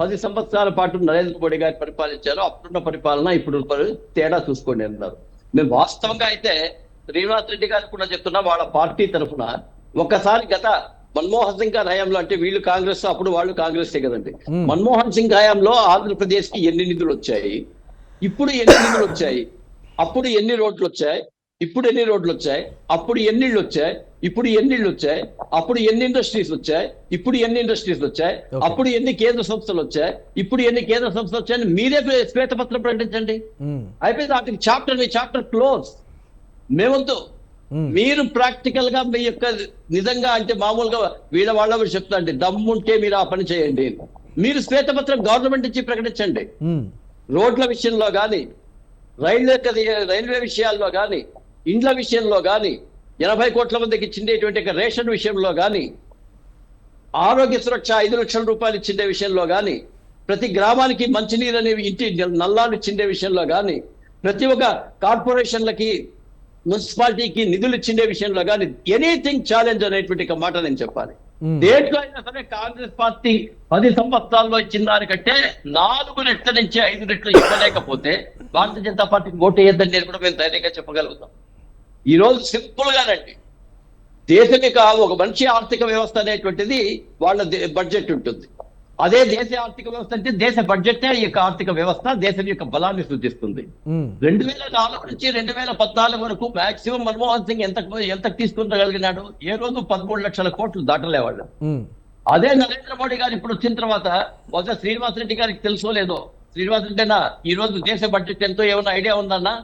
10 సంవత్సరాల పాటు నరేంద్ర మోడీ గారు పరిపాలించారు, అప్పుడున్న పరిపాలన ఇప్పుడు తేడా చూసుకోండి అన్నారు. మేము వాస్తవంగా అయితే శ్రీనివాస్ రెడ్డి గారు కూడా చెప్తున్నా, వాళ్ళ పార్టీ తరఫున ఒకసారి గత మన్మోహన్ సింగ్ గారి హయాంలో, అంటే వీళ్ళు కాంగ్రెస్ అప్పుడు వాళ్ళు కాంగ్రెస్ కదండి, మన్మోహన్ సింగ్ హయాంలో ఆంధ్రప్రదేశ్ కి ఎన్ని నిధులు వచ్చాయి, ఇప్పుడు ఎన్ని నిధులు వచ్చాయి, అప్పుడు ఎన్ని రోడ్లు వచ్చాయి, ఇప్పుడు ఎన్ని రోడ్లు వచ్చాయి, అప్పుడు ఎన్ని ఇళ్ళు వచ్చాయి, ఇప్పుడు ఎన్ని ఇళ్ళు వచ్చాయి, అప్పుడు ఎన్ని ఇండస్ట్రీస్ వచ్చాయి, ఇప్పుడు ఎన్ని ఇండస్ట్రీస్ వచ్చాయి, అప్పుడు ఎన్ని కేంద్ర సంస్థలు వచ్చాయి, ఇప్పుడు ఎన్ని కేంద్ర సంస్థలు వచ్చాయని మీరే శ్వేతపత్రం ప్రకటించండి. అయిపోయింది, వాటికి చాప్టర్ క్లోజ్. మేమంతా మీరు ప్రాక్టికల్ గా మీ యొక్క నిజంగా అంటే మామూలుగా వీళ్ళ వాళ్ళ చెప్తా అంటే దమ్ముంటే మీరు ఆ పని చేయండి. మీరు శ్వేతపత్రం గవర్నమెంట్ నుంచి ప్రకటించండి. రోడ్ల విషయంలో కానీ, రైల్వే విషయాల్లో కానీ, ఇండ్ల విషయంలో కానీ, 80 కోట్ల మందికి ఇచ్చిండేటువంటి రేషన్ విషయంలో కానీ, ఆరోగ్య సురక్ష 5 లక్షల రూపాయలు ఇచ్చిండే విషయంలో కానీ, ప్రతి గ్రామానికి మంచినీరు అనేవి ఇంటి నల్లాలు ఇచ్చిండే విషయంలో కానీ, ప్రతి ఒక్క కార్పొరేషన్లకి మున్సిపాలిటీకి నిధులు ఇచ్చిండే విషయంలో కానీ ఎనీథింగ్ ఛాలెంజ్ అనేటువంటి మాట నేను చెప్పాలి. దేంట్లో అయినా సరే కాంగ్రెస్ పార్టీ 10 సంవత్సరాల్లో ఇచ్చిన దానికంటే 4 రెట్ల నుంచి 5 రెట్లు ఇవ్వలేకపోతే భారతీయ జనతా పార్టీకి ఓటు వేయద్దని నేను కూడా మేము ధైర్యంగా చెప్పగలుగుతాం. ఈ రోజు సింపుల్ గానండి, దేశం యొక్క ఒక మంచి ఆర్థిక వ్యవస్థ అనేటువంటిది వాళ్ళ బడ్జెట్ ఉంటుంది. అదే దేశ ఆర్థిక వ్యవస్థ అంటే దేశ బడ్జెట్ ఈ యొక్క ఆర్థిక వ్యవస్థ దేశం యొక్క బలాన్ని సూచిస్తుంది. 2004 నుంచి 2014 వరకు మాక్సిమం మన్మోహన్ సింగ్ ఎంత తీసుకుంటగలిగినాడు? ఏ రోజు 13 లక్షల కోట్లు దాటలేవాళ్ళు. అదే నరేంద్ర మోడీ గారు ఇప్పుడు వచ్చిన తర్వాత బహుశా శ్రీనివాస్ రెడ్డి గారికి తెలుసో లేదో, శ్రీనివాస్ రెడ్డినా ఈ రోజు దేశ బడ్జెట్ ఎంతో ఏమైనా ఐడియా ఉందన్నా?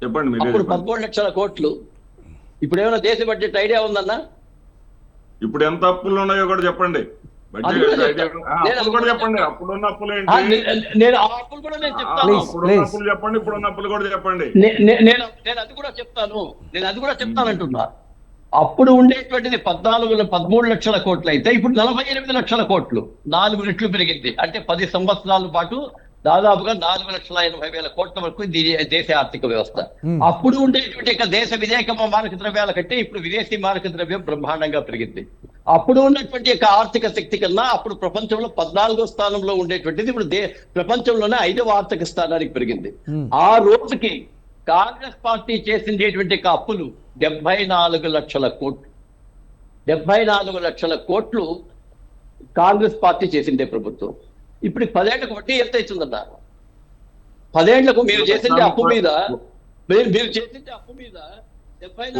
చెప్పండి. అప్పుడు 13 లక్షల కోట్లు, ఇప్పుడు ఏమైనా దేశ బడ్జెట్ ఐడియా ఉందన్నా? ఇప్పుడు ఎంత అప్పులు ఉన్నాయో కూడా చెప్పండి. అప్పులు కూడా చెప్పండి. అప్పుడున్న అప్పులు ఏంటి? నేను ఆ అప్పులు కూడా నేను చెప్తాను. అప్పుడున్న అప్పులు చెప్పండి, ఇప్పుడున్న అప్పులు కూడా చెప్పండి. నేను అది కూడా చెప్తాను, అంటున్నా. అప్పుడు ఉండేటువంటిది 13 లక్షల కోట్లు అయితే ఇప్పుడు 48 లక్షల కోట్లు, 4 రెట్లు పెరిగింది. అంటే 10 సంవత్సరాల పాటు దాదాపుగా 4,80,000 కోట్ల వరకు దేశ ఆర్థిక వ్యవస్థ. అప్పుడు ఉండేటువంటి దేశ విదేశీ మారక ద్రవ్యాల కంటే ఇప్పుడు విదేశీ మారక ద్రవ్యం బ్రహ్మాండంగా పెరిగింది. అప్పుడు ఉన్నటువంటి ఆర్థిక శక్తి కన్నా అప్పుడు ప్రపంచంలో 14వ స్థానంలో ఉండేటువంటిది ఇప్పుడు ప్రపంచంలోనే 5వ ఆర్థిక స్థానానికి పెరిగింది. ఆ రోజుకి కాంగ్రెస్ పార్టీ చేసినటువంటి అప్పులు 74 లక్షల కోట్లు. 74 లక్షల కోట్లు కాంగ్రెస్ పార్టీ చేసిందే ప్రభుత్వం. ఇప్పుడు 10 ఏళ్లకు వడ్డీ ఎంత అవుతుందన్న? 10 ఏళ్లకు మీరు చేసింది అప్పు మీద, మీరు చేసింది అప్పు మీద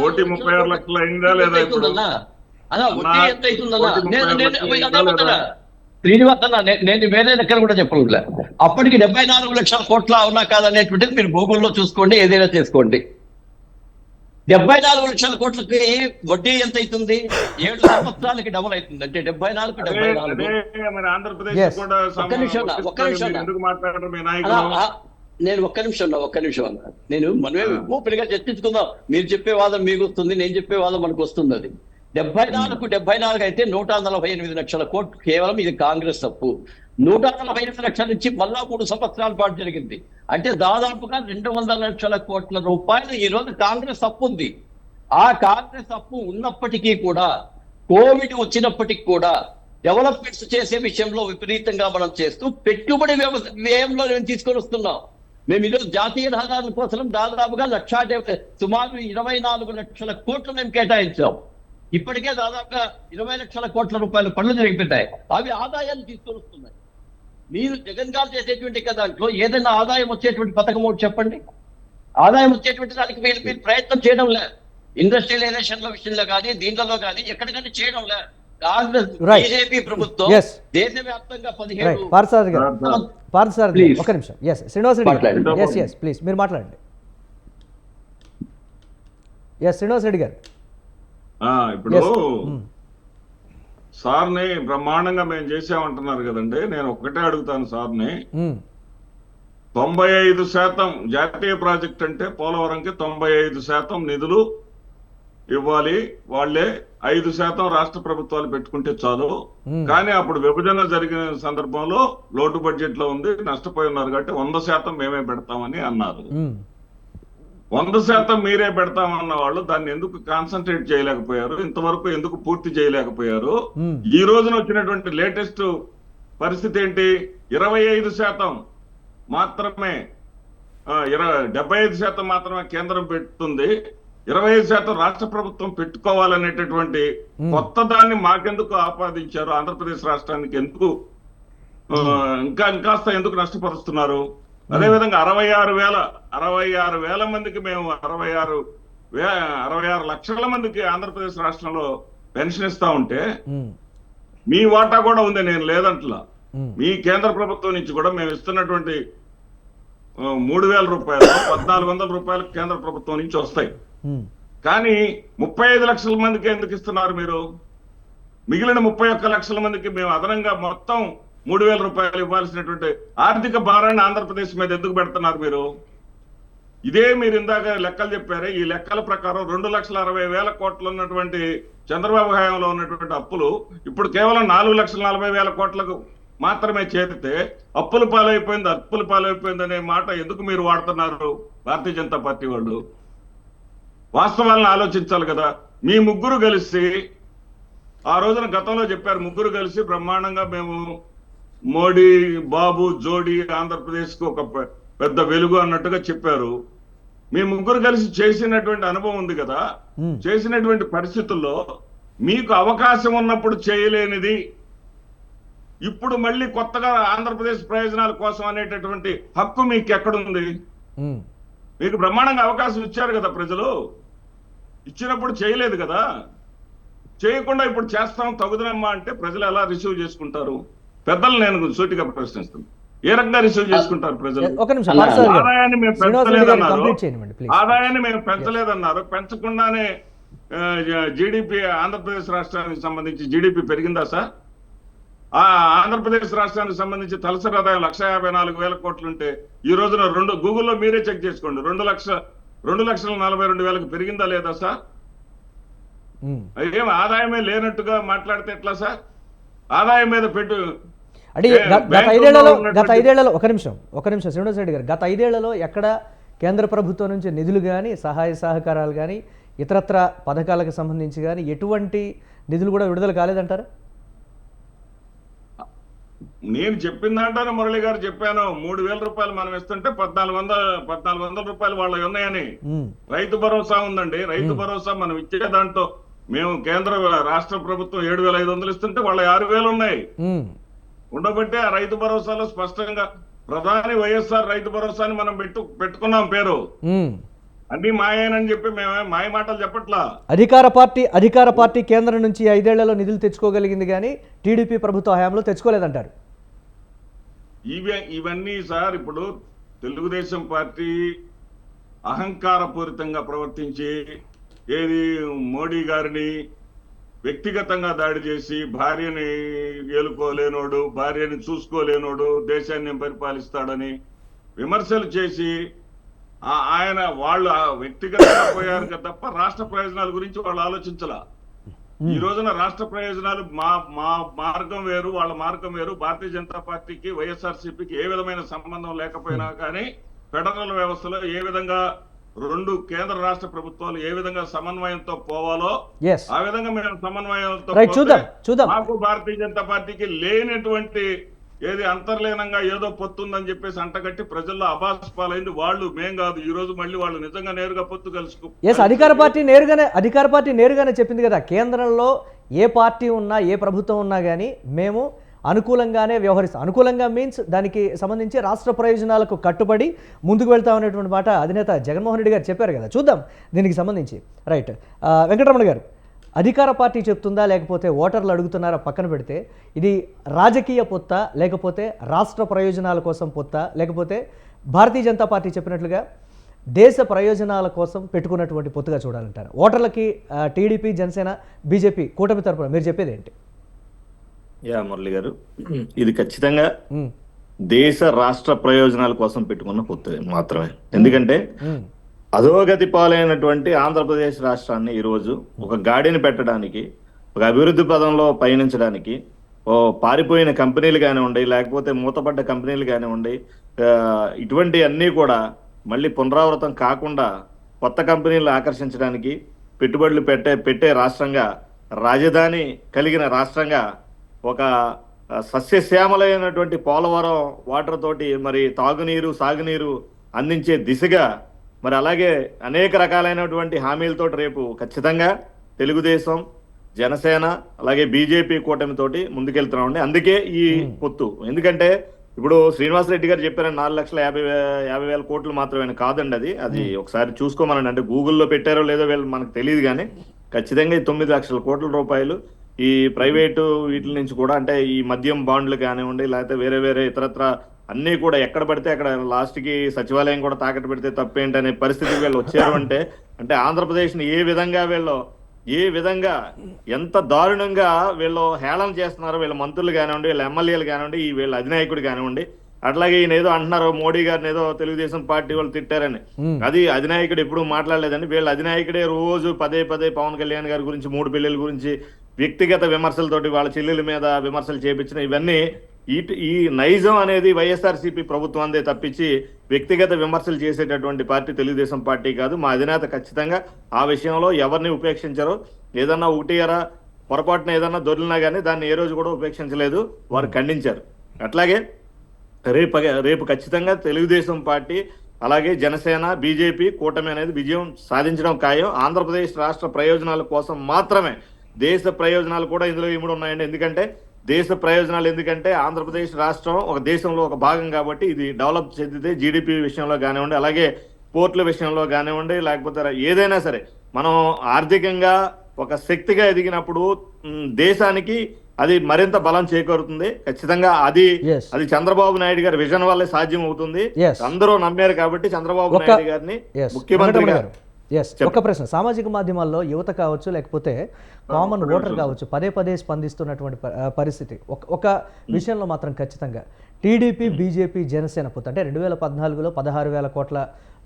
1,36 లక్షలు అయిందా లేదా? అలా వడ్డీ ఎంత అవుతుందన్నా? శ్రీనివాస్ అన్న, నేను వేరే లెక్కలు కూడా చెప్పలే. అప్పటికి 74 లక్షల కోట్ల అవునా కాదనేటువంటిది మీరు గూగుల్లో చూసుకోండి, ఏదైనా చేసుకోండి. 74 లక్షల కోట్లకి వడ్డీ ఎంత అవుతుంది? 7 సంవత్సరాలకి డబుల్ అవుతుంది. అంటే 74కు 74. ఆంధ్రప్రదేశ్ కూడా ఒక్క నిమిషం నేను ఒక్క నిమిషం అన్నా. నేను మనమే ఓపెన్ గా చర్చించుకుందాం. మీరు చెప్పే వాదం మీకు వస్తుంది, నేను చెప్పే వాదం మనకు వస్తుంది. అది 74 అయితే 148 లక్షల కోట్లు కేవలం ఇది కాంగ్రెస్ అప్పు. 148 లక్షల నుంచి మళ్ళా 3 సంవత్సరాల పాటు జరిగింది. అంటే దాదాపుగా 200 లక్షల కోట్ల రూపాయలు ఈ రోజు కాంగ్రెస్ అప్పు ఉంది. ఆ కాంగ్రెస్ అప్పు ఉన్నప్పటికీ కూడా, కోవిడ్ వచ్చినప్పటికీ కూడా డెవలప్మెంట్స్ చేసే విషయంలో విపరీతంగా మనం చేస్తూ పెట్టుబడి వ్యయంలో మేము తీసుకొని వస్తున్నాం. మేము ఈరోజు జాతీయ రహదారుల కోసం దాదాపుగా సుమారు 24 లక్షల కోట్లు మేము కేటాయించాం. ఇప్పటికే దాదాపుగా 20 లక్షల కోట్ల రూపాయల పనులు జరిగిపోతాయి. అవి ఆదాయాన్ని తీసుకొని వస్తున్నాయి. మీరు జగన్ గారు చేసేటువంటి దాంట్లో ఏదైనా ఆదాయం వచ్చేటువంటి పథకం ఒకటి చెప్పండి. ఆదాయం వచ్చేటువంటి దానికి మీరు ప్రయత్నం చేయడం లే. ఇండస్ట్రియలైజేషన్ విషయంలో కానీ దీంట్లో కానీ ఎక్కడికైనా చేయడం లే. కాంగ్రెస్ బీజేపీ ప్రభుత్వం దేశవ్యాప్తంగా 17 ఒక్క నిమిషం. శ్రీనివాస్ రెడ్డి ప్లీజ్ మీరు మాట్లాడండి. శ్రీనివాస్ రెడ్డి గారు, ఇప్పుడు సార్ని బ్రహ్మాండంగా మేము చేసామంటున్నారు కదండి. నేను ఒక్కటే అడుగుతాను సార్ని, 95% జాతీయ ప్రాజెక్ట్ అంటే పోలవరంకి 95% నిధులు ఇవ్వాలి, వాళ్ళే 5% రాష్ట్ర ప్రభుత్వాలు పెట్టుకుంటే చాలు. కానీ అప్పుడు విభజన జరిగిన సందర్భంలో లోటు బడ్జెట్ లో ఉంది, నష్టపోయి ఉన్నారు కాబట్టి 100% మేమే పెడతామని అన్నారు. 100% మీరే పెడతామన్న వాళ్ళు దాన్ని ఎందుకు కాన్సన్ట్రేట్ చేయలేకపోయారు? ఇంతవరకు ఎందుకు పూర్తి చేయలేకపోయారు? ఈ రోజున వచ్చినటువంటి లేటెస్ట్ పరిస్థితి ఏంటి? 25% మాత్రమే 75% మాత్రమే కేంద్రం పెడుతుంది, 25% రాష్ట్ర ప్రభుత్వం పెట్టుకోవాలనేటటువంటి కొత్త దాన్ని మాకెందుకు ఆపాదించారు? ఆంధ్రప్రదేశ్ రాష్ట్రానికి ఎందుకు ఇంకాస్త ఎందుకు నష్టపరుస్తున్నారు? అదేవిధంగా 66,000 మందికి మేము 66 లక్షల మందికి ఆంధ్రప్రదేశ్ రాష్ట్రంలో పెన్షన్ ఇస్తా ఉంటే మీ వాటా కూడా ఉంది, నేను లేదంటలా. మీ కేంద్ర ప్రభుత్వం నుంచి కూడా మేము ఇస్తున్నటువంటి 3,000 రూపాయలు 1,400 రూపాయలు కేంద్ర ప్రభుత్వం నుంచి వస్తాయి. కానీ 35 లక్షల మందికి ఎందుకు ఇస్తున్నారు మీరు? మిగిలిన 31 లక్షల మందికి మేము అదనంగా మొత్తం 3,000 రూపాయలు ఇవ్వాల్సినటువంటి ఆర్థిక భారాన్ని ఆంధ్రప్రదేశ్ మీద ఎందుకు పెడుతున్నారు మీరు? ఇదే మీరు ఇందాక లెక్కలు చెప్పారే, ఈ లెక్కల ప్రకారం 2,60,000 కోట్లు ఉన్నటువంటి చంద్రబాబు హయాంలో ఉన్నటువంటి అప్పులు ఇప్పుడు కేవలం 4,40,000 కోట్లకు మాత్రమే చేరితే అప్పుల పాలైపోయింది అనే మాట ఎందుకు మీరు వాడుతున్నారు? భారతీయ జనతా పార్టీ వాళ్ళు వాస్తవాలను ఆలోచించాలి కదా. మీ ముగ్గురు కలిసి ఆ రోజున గతంలో చెప్పారు, ముగ్గురు కలిసి బ్రహ్మాండంగా మేము మోడీ బాబు జోడీ ఆంధ్రప్రదేశ్ కు ఒక పెద్ద వెలుగు అన్నట్టుగా చెప్పారు. మీ ముగ్గురు కలిసి చేసినటువంటి అనుభవం ఉంది కదా, చేసినటువంటి పరిస్థితుల్లో మీకు అవకాశం ఉన్నప్పుడు చేయలేనిది ఇప్పుడు మళ్ళీ కొత్తగా ఆంధ్రప్రదేశ్ ప్రయోజనాల కోసం అనేటటువంటి హక్కు మీకు ఎక్కడుంది? మీకు బ్రహ్మాండంగా అవకాశం ఇచ్చారు కదా ప్రజలు, ఇచ్చినప్పుడు చేయలేదు కదా. చేయకుండా ఇప్పుడు చేస్తాం తగుదనమ్మా అంటే ప్రజలు ఎలా రిసీవ్ చేసుకుంటారు? పెద్దలు నేను సూటిగా ప్రశ్నిస్తాను, ఏ రకంగా రిసీవ్ చేసుకుంటారు ప్రజలు? ఒక నిమిషం ఆదాయాన్ని మేము పెంచలేదన్నారు, కంప్లీట్ చేయండి ప్లీజ్. ఆదాయాన్ని మేము పెంచలేదన్నారు, పెంచకుండానే జీడిపి ఆంధ్రప్రదేశ్ రాష్ట్రానికి సంబంధించి జీడిపి పెరిగిందా సార్? ఆ ఆంధ్రప్రదేశ్ రాష్ట్రానికి సంబంధించి తలసరి ఆదాయం 1,54,000 కోట్లుంటే ఈ రోజున గూగుల్లో మీరే చెక్ చేసుకోండి, 2,42,000 పెరిగిందా లేదా సార్? ఏం ఆదాయమే లేనట్టుగా మాట్లాడితే ఎట్లా సార్? ఆదాయం మీద పెట్టు అంటే గత ఐదేళ్లలో ఒక నిమిషం శ్రీనివాస్ రెడ్డి గారు, గత 5 ఏళ్లలో ఎక్కడ కేంద్ర ప్రభుత్వం నుంచి నిధులు కానీ సహాయ సహకారాలు కానీ ఇతరత్ర పథకాలకు సంబంధించి కానీ ఎటువంటి నిధులు కూడా విడుదల కాలేదంటారా? నేను చెప్పిందంటాను, మురళి గారు చెప్పాను, 3,000 రూపాయలు మనం ఇస్తుంటే 1,400 రూపాయలు వాళ్ళవి ఉన్నాయని. రైతు భరోసా ఉందండి, రైతు భరోసా మనం ఇచ్చే దాంట్లో మేము కేంద్ర రాష్ట్ర ప్రభుత్వం 7,500 ఇస్తుంటే వాళ్ళ 6,000 ఉన్నాయి. ఉండబట్టే ఆ రైతు భరోసాలో స్పష్టంగా ప్రధాని వైఎస్ఆర్ రైతు భరోసాని మనం పెట్టుకున్నాం పేరు. అన్ని మాయేనని చెప్పి మేమే మాయ మాటలు చెప్పట్లా. అధికార పార్టీ కేంద్రం నుంచి 5 ఏళ్లలో నిధులు తెచ్చుకోగలిగింది కానీ టీడీపీ ప్రభుత్వ హయాంలో తెచ్చుకోలేదంటారు. ఇవన్నీ సార్ ఇప్పుడు తెలుగుదేశం పార్టీ అహంకారపూరితంగా ప్రవర్తించి ఏది మోడీ గారిని వ్యక్తిగతంగా దాడి చేసి భార్యని ఏలుకోలేనోడు, భార్యని చూసుకోలేనోడు దేశాన్ని పరిపాలిస్తాడని విమర్శలు చేసి వాళ్ళు వ్యక్తిగతంగా పోయారు తప్ప రాష్ట్ర ప్రయోజనాల గురించి వాళ్ళు ఆలోచించలా. ఈ రోజున రాష్ట్ర ప్రయోజనాలు మా మార్గం వేరు, వాళ్ళ మార్గం వేరు. భారతీయ జనతా పార్టీకి వైఎస్ఆర్సీపీకి ఏ విధమైన సంబంధం లేకపోయినా కానీ ఫెడరల్ వ్యవస్థలో ఏ విధంగా 2 కేంద్ర రాష్ట్ర ప్రభుత్వాలు ఏ విధంగా సమన్వయంతో పోవాలో ఆ విధంగా మేము సమన్వయంతో మాకు భారతీయ జనతా పార్టీకి లేనటువంటి ఏది అంతర్లీనంగా ఏదో పొత్తుందని చెప్పేసి అంటగట్టి ప్రజల్లో అబాస్ పాలైంది. వాళ్ళు మేం కాదు, ఈ రోజు మళ్ళీ వాళ్ళు నిజంగా నేరుగా పొత్తు అధికార పార్టీ నేరుగానే చెప్పింది కదా, కేంద్రంలో ఏ పార్టీ ఉన్నా ఏ ప్రభుత్వం ఉన్నా కానీ మేము అనుకూలంగానే వ్యవహరిస్తాం. అనుకూలంగా మీన్స్ దానికి సంబంధించి రాష్ట్ర ప్రయోజనాలకు కట్టుబడి ముందుకు వెళ్తామనేటువంటి మాట అధినేత జగన్మోహన్ రెడ్డి గారు చెప్పారు కదా. చూద్దాం దీనికి సంబంధించి. రైట్, వెంకటరమణ గారు, అధికార పార్టీ చెప్తుందా లేకపోతే ఓటర్లు అడుగుతున్నారా పక్కన పెడితే, ఇది రాజకీయ పొత్త లేకపోతే రాష్ట్ర ప్రయోజనాల కోసం పొత్త, లేకపోతే భారతీయ జనతా పార్టీ చెప్పినట్లుగా దేశ ప్రయోజనాల కోసం పెట్టుకున్నటువంటి పొత్తుగా చూడాలంటారు? ఓటర్లకి టీడీపీ, జనసేన, బీజేపీ కూటమి తరపున మీరు చెప్పేది ఏంటి? మురళి గారు, ఇది ఖచ్చితంగా దేశ రాష్ట్ర ప్రయోజనాల కోసం పెట్టుకున్న పొత్తు మాత్రమే. ఎందుకంటే అధోగతి పాలైనటువంటి ఆంధ్రప్రదేశ్ రాష్ట్రాన్ని ఈరోజు ఒక గాడిని పెట్టడానికి, ఒక అభివృద్ధి పదంలో పయనించడానికి పారిపోయిన కంపెనీలు కానివ్వండి, లేకపోతే మూతపడ్డ కంపెనీలు కానివ్వండి, ఇటువంటి అన్నీ కూడా మళ్ళీ పునరావృతం కాకుండా కొత్త కంపెనీలు ఆకర్షించడానికి పెట్టుబడులు పెట్టే రాష్ట్రంగా, రాజధాని కలిగిన రాష్ట్రంగా, ఒక సస్యశ్యామలైనటువంటి పోలవరం వాటర్ తోటి మరి తాగునీరు సాగునీరు అందించే దిశగా, మరి అలాగే అనేక రకాలైనటువంటి హామీలతో రేపు ఖచ్చితంగా తెలుగుదేశం, జనసేన అలాగే బీజేపీ కూటమితోటి ముందుకెళ్తున్నామండి. అందుకే ఈ పొత్తు. ఎందుకంటే ఇప్పుడు శ్రీనివాసరెడ్డి గారు చెప్పారని 4,50,000 కోట్లు మాత్రమే కాదండి, అది ఒకసారి చూసుకోమనండి. అంటే గూగుల్లో పెట్టారో లేదో వీళ్ళు మనకు తెలియదు, కానీ ఖచ్చితంగా 9 లక్షల కోట్ల రూపాయలు ఈ ప్రైవేటు వీటి నుంచి కూడా, అంటే ఈ మద్యం బాండ్లు కానివ్వండి, లేకపోతే వేరే ఇతరత్ర అన్నీ కూడా ఎక్కడ పడితే అక్కడ లాస్ట్కి సచివాలయం కూడా తాకట్టు పెడితే తప్పేంటనే పరిస్థితికి వీళ్ళు వచ్చారు. అంటే ఆంధ్రప్రదేశ్ని ఏ విధంగా ఎంత దారుణంగా వీళ్ళు హేళన చేస్తున్నారు, వీళ్ళ మంత్రులు కానివ్వండి, వీళ్ళ ఎమ్మెల్యేలు కానివ్వండి, వీళ్ళ అధినాయకుడు కానివ్వండి. అట్లాగే ఈయన ఏదో అంటున్నారు మోడీ గారిని ఏదో తెలుగుదేశం పార్టీ వాళ్ళు తిట్టారని, అది అధినాయకుడు ఎప్పుడు మాట్లాడలేదండి. వీళ్ళ అధినాయకుడే రోజు పదే పవన్ కళ్యాణ్ గారి గురించి, 3 పెళ్లిల గురించి వ్యక్తిగత విమర్శలతోటి వాళ్ళ చెల్లెల మీద విమర్శలు చేపించిన ఇవన్నీ ఈ నైజం అనేది వైఎస్ఆర్సీపీ ప్రభుత్వం అందే తప్పించి వ్యక్తిగత విమర్శలు చేసేటటువంటి పార్టీ తెలుగుదేశం పార్టీ కాదు. మా అధినేత ఖచ్చితంగా ఆ విషయంలో ఎవరిని ఉపేక్షించరు. ఏదన్నా ఒకటియారా పొరపాటున ఏదన్నా దొరికినా కానీ దాన్ని ఏ రోజు కూడా ఉపేక్షించలేదు, వారు ఖండించారు. అట్లాగే రేపు ఖచ్చితంగా తెలుగుదేశం పార్టీ అలాగే జనసేన, బీజేపీ కూటమి అనేది విజయం సాధించడం ఖాయం. ఆంధ్రప్రదేశ్ రాష్ట్ర ప్రయోజనాల కోసం మాత్రమే, దేశ ప్రయోజనాలు కూడా ఇందులో ఇమిడి ఉన్నాయండి. ఎందుకంటే దేశ ప్రయోజనాలు, ఎందుకంటే ఆంధ్రప్రదేశ్ రాష్ట్రం ఒక దేశంలో ఒక భాగం కాబట్టి ఇది డెవలప్ చెందితే జీడిపి విషయంలో కానివ్వండి, అలాగే పోర్టుల విషయంలో కానివ్వండి, లేకపోతే ఏదైనా సరే మనం ఆర్థికంగా ఒక శక్తిగా ఎదిగినప్పుడు దేశానికి అది మరింత బలం చేకూరుతుంది. ఖచ్చితంగా అది Yes. అది చంద్రబాబు నాయుడు గారి విజన్ వల్లే సాధ్యం అవుతుంది. Yes. అందరూ నమ్మారు కాబట్టి చంద్రబాబు నాయుడు గారిని ముఖ్యమంత్రిగా. ఎస్, ఒక ప్రశ్న. సామాజిక మాధ్యమాల్లో యువత కావచ్చు, లేకపోతే కామన్ ఓటర్ కావచ్చు, పదే పదే స్పందిస్తున్నటువంటి పరిస్థితి ఒక విషయంలో మాత్రం ఖచ్చితంగా టీడీపీ, బీజేపీ, జనసేన పొత్తు అంటే 2014లో 16,000 కోట్ల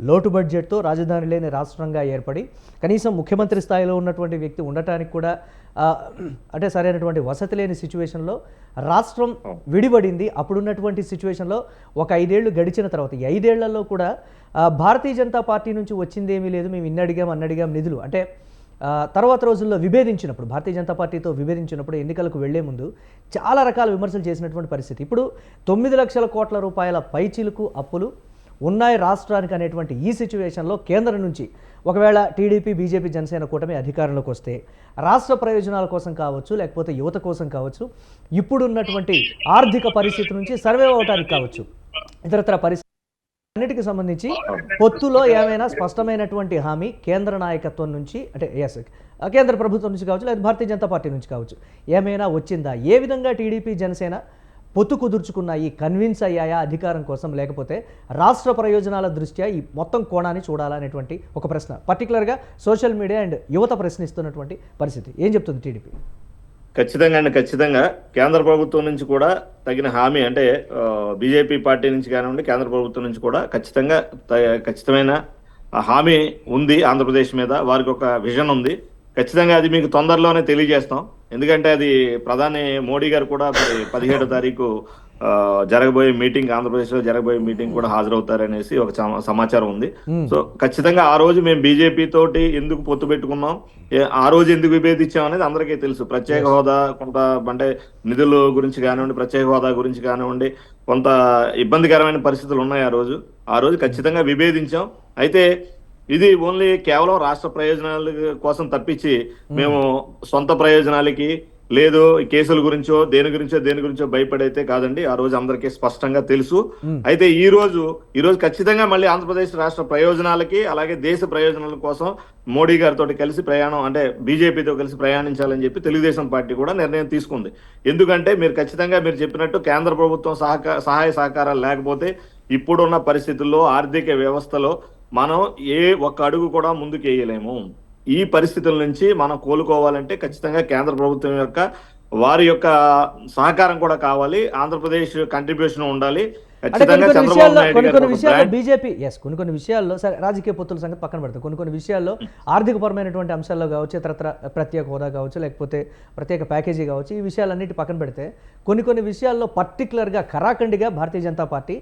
లోటు బడ్జెట్తో రాజధాని లేని రాష్ట్రంగా ఏర్పడి కనీసం ముఖ్యమంత్రి స్థాయిలో ఉన్నటువంటి వ్యక్తి ఉండటానికి కూడా అంటే సరైనటువంటి వసతి లేని సిచ్యువేషన్లో రాష్ట్రం విడిపడింది. అప్పుడున్నటువంటి సిచ్యువేషన్లో ఒక 5 ఏళ్ళు గడిచిన తర్వాత ఈ 5 ఏళ్లలో కూడా భారతీయ జనతా పార్టీ నుంచి వచ్చింది ఏమీ లేదు. మేము అన్నడిగాం నిధులు అంటే తర్వాత రోజుల్లో విభేదించినప్పుడు, భారతీయ జనతా పార్టీతో విభేదించినప్పుడు ఎన్నికలకు వెళ్లే ముందు చాలా రకాల విమర్శలు చేసినటువంటి పరిస్థితి. ఇప్పుడు 9 లక్షల కోట్ల రూపాయల పైచిలుకు అప్పులు ఉన్నాయి రాష్ట్రానికి అనేటువంటి ఈ సిచ్యువేషన్లో కేంద్రం నుంచి ఒకవేళ టీడీపీ, బీజేపీ, జనసేన కూటమి అధికారంలోకి వస్తే రాష్ట్ర ప్రయోజనాల కోసం కావచ్చు, లేకపోతే యువత కోసం కావచ్చు, ఇప్పుడున్నటువంటి ఆర్థిక పరిస్థితి నుంచి సర్వే అవటానికి కావచ్చు, ఇతరత్ర పరిస్థితి అన్నిటికి సంబంధించి పొత్తులో ఏమైనా స్పష్టమైనటువంటి హామీ కేంద్ర నాయకత్వం నుంచి అంటే కేంద్ర ప్రభుత్వం నుంచి కావచ్చు, లేదా భారతీయ జనతా పార్టీ నుంచి కావచ్చు, ఏమైనా వచ్చిందా? ఏ విధంగా టీడీపీ, జనసేన పొత్తు కుదుర్చుకున్నాయి? కన్విన్స్ అయ్యాయా అధికారం కోసం, లేకపోతే రాష్ట్ర ప్రయోజనాల దృష్ట్యా ఈ మొత్తం కోణాన్ని చూడాలనేటువంటి ఒక ప్రశ్న పర్టికులర్గా సోషల్ మీడియా అండ్ యువత ప్రశ్నిస్తున్నటువంటి పరిస్థితి. ఏం చెప్తుంది టీడీపీ? ఖచ్చితంగా కేంద్ర ప్రభుత్వం నుంచి కూడా తగిన హామీ అంటే బీజేపీ పార్టీ నుంచి కానివ్వండి, కేంద్ర ప్రభుత్వం నుంచి కూడా ఖచ్చితమైన హామీ ఉంది ఆంధ్రప్రదేశ్ మీద. వారికి ఒక విజన్ ఉంది. ఖచ్చితంగా అది మీకు తొందరలోనే తెలియజేస్తాం. ఎందుకంటే అది ప్రధాని మోడీ గారు కూడా 17వ తారీఖు జరగబోయే మీటింగ్, ఆంధ్రప్రదేశ్ లో జరగబోయే మీటింగ్ కూడా హాజరవుతారనేసి ఒక సమాచారం ఉంది. సో ఖచ్చితంగా ఆ రోజు మేము బీజేపీ తోటి ఎందుకు పొత్తు పెట్టుకున్నాం, ఆ రోజు ఎందుకు విభేదించాం అనేది అందరికీ తెలుసు. ప్రత్యేక హోదా కొంత అంటే నిధుల గురించి కానివ్వండి, ప్రత్యేక హోదా గురించి కానివ్వండి, కొంత ఇబ్బందికరమైన పరిస్థితులు ఉన్నాయి. ఆ రోజు ఖచ్చితంగా విభేదించాం. అయితే ఇది ఓన్లీ కేవలం రాష్ట్ర ప్రయోజనాల కోసం తప్పించి మేము సొంత ప్రయోజనాలకి లేదు కేసుల గురించో దేని గురించో భయపడైతే కాదండి. ఆ రోజు అందరికీ స్పష్టంగా తెలుసు. అయితే ఈ రోజు ఖచ్చితంగా మళ్ళీ ఆంధ్రప్రదేశ్ రాష్ట్ర ప్రయోజనాలకి అలాగే దేశ ప్రయోజనాల కోసం మోడీ గారితో కలిసి ప్రయాణం అంటే బీజేపీతో కలిసి ప్రయాణించాలని చెప్పి తెలుగుదేశం పార్టీ కూడా నిర్ణయం తీసుకుంది. ఎందుకంటే మీరు ఖచ్చితంగా మీరు చెప్పినట్టు కేంద్ర ప్రభుత్వం సహాయ సహకారాలు లేకపోతే ఇప్పుడున్న పరిస్థితుల్లో ఆర్థిక వ్యవస్థలో మనం ఒక్క అడుగు కూడా ముందుకు వేయలేము. ఈ పరిస్థితుల నుంచి మనం కోలుకోవాలంటే ఖచ్చితంగా కేంద్ర ప్రభుత్వం వారి యొక్క సహకారం కూడా కావాలి. ఆంధ్రప్రదేశ్ కంట్రిబ్యూషన్ ఉండాలి. కొన్ని విషయాల్లో బీజేపీ కొన్ని విషయాల్లో సరే రాజకీయ పొత్తుల సంగతి పక్కన పెడతాం. కొన్ని విషయాల్లో ఆర్థికపరమైనటువంటి అంశాల్లో కావచ్చు, ఇతరత్ర ప్రత్యేక హోదా కావచ్చు, లేకపోతే ప్రత్యేక ప్యాకేజీ కావచ్చు, ఈ విషయాలన్నిటి పక్కన పెడితే కొన్ని విషయాల్లో పర్టికులర్గా ఖరాఖండిగా భారతీయ జనతా పార్టీ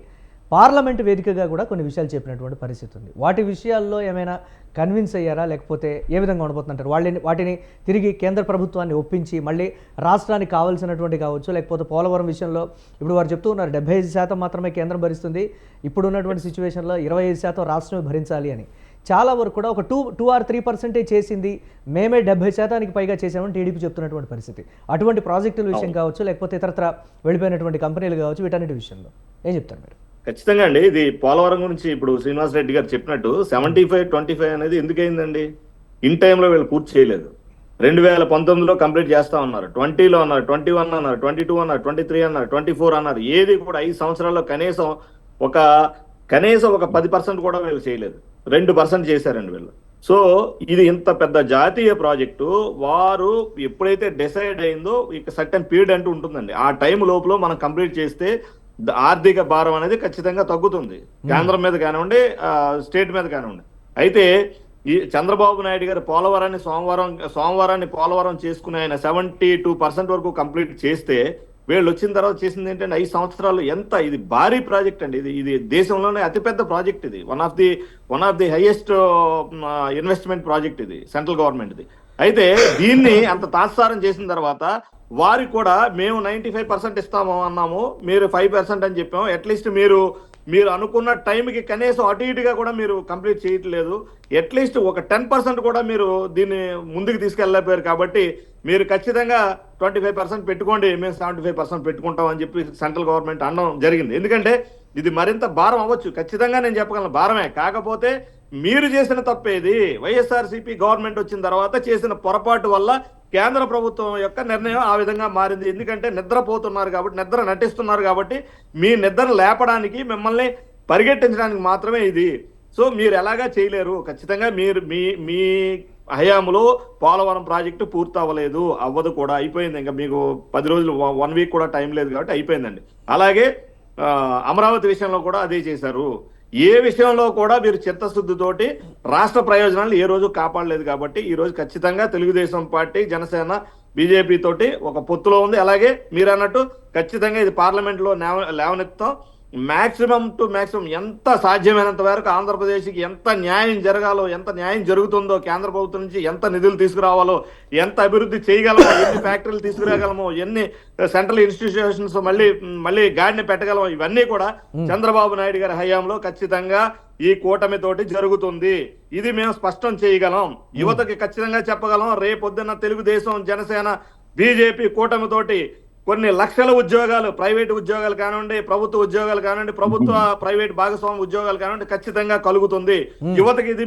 పార్లమెంటు వేదికగా కూడా కొన్ని విషయాలు చెప్పినటువంటి పరిస్థితి ఉంది. వాటి విషయాల్లో ఏమైనా కన్విన్స్ అయ్యారా, లేకపోతే ఏ విధంగా ఉండబోతుంటారు? వాటిని తిరిగి కేంద్ర ప్రభుత్వాన్ని ఒప్పించి మళ్ళీ రాష్ట్రానికి కావాల్సినటువంటి కావచ్చు, లేకపోతే పోలవరం విషయంలో ఇప్పుడు వారు చెప్తూ ఉన్నారు 75% మాత్రమే కేంద్రం భరిస్తుంది, ఇప్పుడున్నటువంటి సిచ్యువేషన్లో 25% రాష్ట్రమే భరించాలి అని. చాలా వరకు కూడా ఒక 2 or 3% చేసింది, మేమే 70% పైగా చేసామని టీడీపీ చెప్తున్నటువంటి పరిస్థితి. అటువంటి ప్రాజెక్టుల విషయం కావచ్చు, లేకపోతే ఇతరత్ర వెళ్ళిపోయినటువంటి కంపెనీలు కావచ్చు, వీటన్నిటి విషయంలో ఏం చెప్తారు మీరు? ఖచ్చితంగా అండి. ఇది పోలవరం గురించి ఇప్పుడు శ్రీనివాస్ రెడ్డి గారు చెప్పినట్టు 75-25 అనేది ఎందుకైందండి? ఇన్ టైంలో వీళ్ళు పూర్తి చేయలేదు. 2019లో కంప్లీట్ చేస్తా ఉన్నారు, 20లో అన్నారు, 21 అన్నారు, 22 అన్నారు, 23 అన్నారు, 24 అన్నారు. ఏది కూడా 5 సంవత్సరాల్లో కనీసం ఒక 10% కూడా వీళ్ళు చేయలేదు. 2% చేశారండి వీళ్ళు. సో ఇది ఇంత పెద్ద జాతీయ ప్రాజెక్టు వారు ఎప్పుడైతే డిసైడ్ అయిందో ఇక సర్టెన్ పీరియడ్ అంటూ ఉంటుందండి. ఆ టైం లోపల మనం కంప్లీట్ చేస్తే ఆర్థిక భారం అనేది ఖచ్చితంగా తగ్గుతుంది, కేంద్రం మీద కానివ్వండి, స్టేట్ మీద కానివ్వండి. అయితే ఈ చంద్రబాబు నాయుడు గారు సోమవారాన్ని పోలవరం చేసుకుని ఆయన 72% వరకు కంప్లీట్ చేస్తే వీళ్ళు వచ్చిన తర్వాత చేసింది ఏంటంటే 5 సంవత్సరాలు ఎంత ఇది భారీ ప్రాజెక్ట్ అండి. ఇది దేశంలోనే అతిపెద్ద ప్రాజెక్ట్. ఇది one of the highest investment project ఇది సెంట్రల్ గవర్నమెంట్ది. అయితే దీన్ని అంత తాత్సారం చేసిన తర్వాత వారికి కూడా మేము 95% ఇస్తాము అన్నాము, మీరు 5% అని చెప్పాము. అట్లీస్ట్ మీరు మీరు అనుకున్న టైంకి కనీసం అటు ఇటుగా కూడా మీరు కంప్లీట్ చేయట్లేదు. అట్లీస్ట్ ఒక 10% కూడా మీరు దీన్ని ముందుకు తీసుకెళ్ళలేకపోయారు. కాబట్టి మీరు ఖచ్చితంగా 25% పెట్టుకోండి, మేము 75% పెట్టుకుంటాం అని చెప్పి సెంట్రల్ గవర్నమెంట్ అనడం జరిగింది. ఎందుకంటే ఇది మరింత భారం అవ్వచ్చు, ఖచ్చితంగా నేను చెప్పగలను భారమే. కాకపోతే మీరు చేసిన తప్పేది వైఎస్ఆర్సీపీ గవర్నమెంట్ వచ్చిన తర్వాత చేసిన పొరపాటు వల్ల కేంద్ర ప్రభుత్వం యొక్క నిర్ణయం ఆ విధంగా మారింది. ఎందుకంటే నిద్రపోతున్నారు కాబట్టి, నిద్ర నటిస్తున్నారు కాబట్టి, మీ నిద్ర లేపడానికి మిమ్మల్ని పరిగెట్టించడానికి మాత్రమే ఇది. సో మీరు ఎలాగా చేయలేరు. ఖచ్చితంగా మీరు మీ హయాంలో పోలవరం ప్రాజెక్టు పూర్తి అవ్వలేదు, అవ్వదు కూడా, అయిపోయింది. ఇంకా మీకు 10 రోజులు 1 వీక్ కూడా టైం లేదు కాబట్టి అయిపోయిందండి. అలాగే అమరావతి విషయంలో కూడా అదే చేశారు. ఏ విషయంలో కూడా మీరు చిత్తశుద్ధితోటి రాష్ట్ర ప్రయోజనాలు ఏ రోజు కాపాడలేదు. కాబట్టి ఈ రోజు ఖచ్చితంగా తెలుగుదేశం పార్టీ, జనసేన, బీజేపీ తోటి ఒక పొత్తులో ఉంది. అలాగే మీరు అన్నట్టు ఖచ్చితంగా ఇది పార్లమెంట్లో లేవనెత్తాం. మాక్సిమం టు మాక్సిమం ఎంత సాధ్యమైనంత వరకు ఆంధ్రప్రదేశ్కి ఎంత న్యాయం జరగాలో, ఎంత న్యాయం జరుగుతుందో, కేంద్ర ప్రభుత్వం నుంచి ఎంత నిధులు తీసుకురావాలో, ఎంత అభివృద్ధి చేయగలమో, ఎన్ని ఫ్యాక్టరీలు తీసుకురాగలమో, ఎన్ని సెంట్రల్ ఇన్స్టిట్యూషన్స్ మళ్ళీ గాడిని పెట్టగలమో, ఇవన్నీ కూడా చంద్రబాబు నాయుడు గారి హయాంలో ఖచ్చితంగా ఈ కూటమితోటి జరుగుతుంది. ఇది మేము స్పష్టం చేయగలం, యువతకి ఖచ్చితంగా చెప్పగలం. రేపొద్దున్న తెలుగుదేశం, జనసేన, బీజేపీ కూటమితోటి కొన్ని లక్షల ఉద్యోగాలు, ప్రైవేట్ ఉద్యోగాలు కానివ్వండి, ప్రభుత్వ ఉద్యోగాలు కానివ్వండి, ప్రభుత్వ ప్రైవేట్ భాగస్వామ్య ఉద్యోగాలు కానివ్వండి, ఖచ్చితంగా కలుగుతుంది. యువతకి ఇది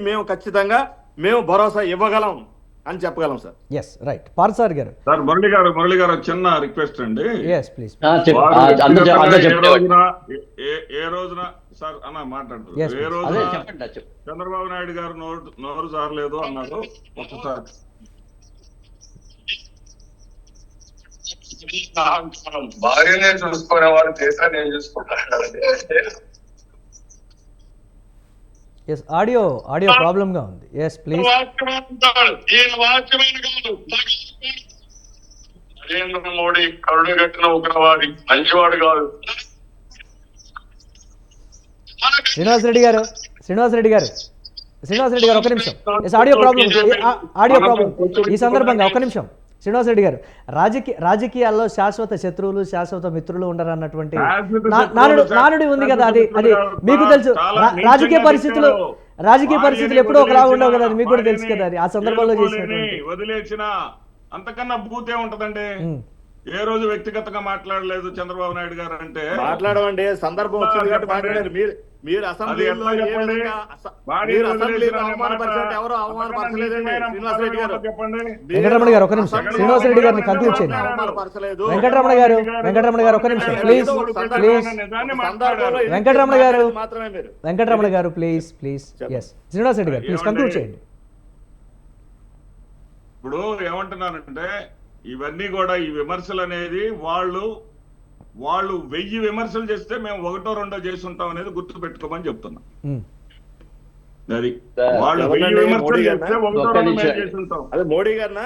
మేము భరోసా ఇవ్వగలం అని చెప్పగలం సార్. Yes right. పార్సార్ గారు. సార్ మురళి గారు చిన్న రిక్వెస్ట్ అండి. Yes please. ఏ రోజున సార్ అన్న మాట్లాడుతున్నారు, ఏ రోజున చంద్రబాబు నాయుడు గారు నోరు జారలేదు అన్నారు ఒకసారి. భార్యనే చూసుకునే వారు దేశాన్ని ఏం చూసుకుంటారు? ఆడియో ప్రాబ్లమ్ గా ఉంది. Yes please. నరేంద్ర మోడీ కరుడు కట్టిన ఉగ్రవాది, మంచివాడు కాదు. శ్రీనివాస్ రెడ్డి గారు ఒక నిమిషం. ఆడియో ప్రాబ్లం ఈ సందర్భంగా ఒక నిమిషం. శ్రీనివాస్ రెడ్డి గారు, రాజకీయాల్లో శాశ్వత శత్రువులు, శాశ్వత మిత్రులు ఉండరు అన్నటువంటి నానుడి ఉంది కదా, అది మీకు తెలుసు. రాజకీయ పరిస్థితులు ఎప్పుడో ఒకలా ఉండవు కదా, అది మీకు కూడా తెలుసు కదా. అది ఆ సందర్భంలో చేసినటువంటి వదిలేసిన అంతకన్నా భూతే ఉంటదండి. ఏ రోజు వ్యక్తిగతంగా మాట్లాడలేదు చంద్రబాబు నాయుడు గారు. అంటే మాట్లాడమండి, సందర్భం వచ్చింది కాబట్టి మాట్లాడారు. మీరు అసెంబ్లీలో ఎవరు అవమానపరచలేదండి. శ్రీనివాస్ రెడ్డి గారు, వెంకటరమణ గారు ఒక నిమిషం. శ్రీనివాస్ రెడ్డి గారిని కంక్లూడ్ చేయండి. వెంకటరమణ గారు ఒక నిమిషం ప్లీజ్. వెంకటరమణ గారు ప్లీజ్. ఎస్ శ్రీనివాస్ రెడ్డి గారు ప్లీజ్ కంక్లూడ్ చేయండి. ఇప్పుడు ఏమంటున్నానంటే ఇవన్నీ కూడా ఈ విమర్శలు అనేది వాళ్ళు 1000 విమర్శలు చేస్తే మేము 1 or 2 చేసి ఉంటాం అనేది గుర్తు పెట్టుకోమని చెప్తున్నా. అది వాళ్ళు 1000 విమర్శలు చేస్తే 1 or 2 చేసి ఉంటాం. అదే మోడీ గారినా,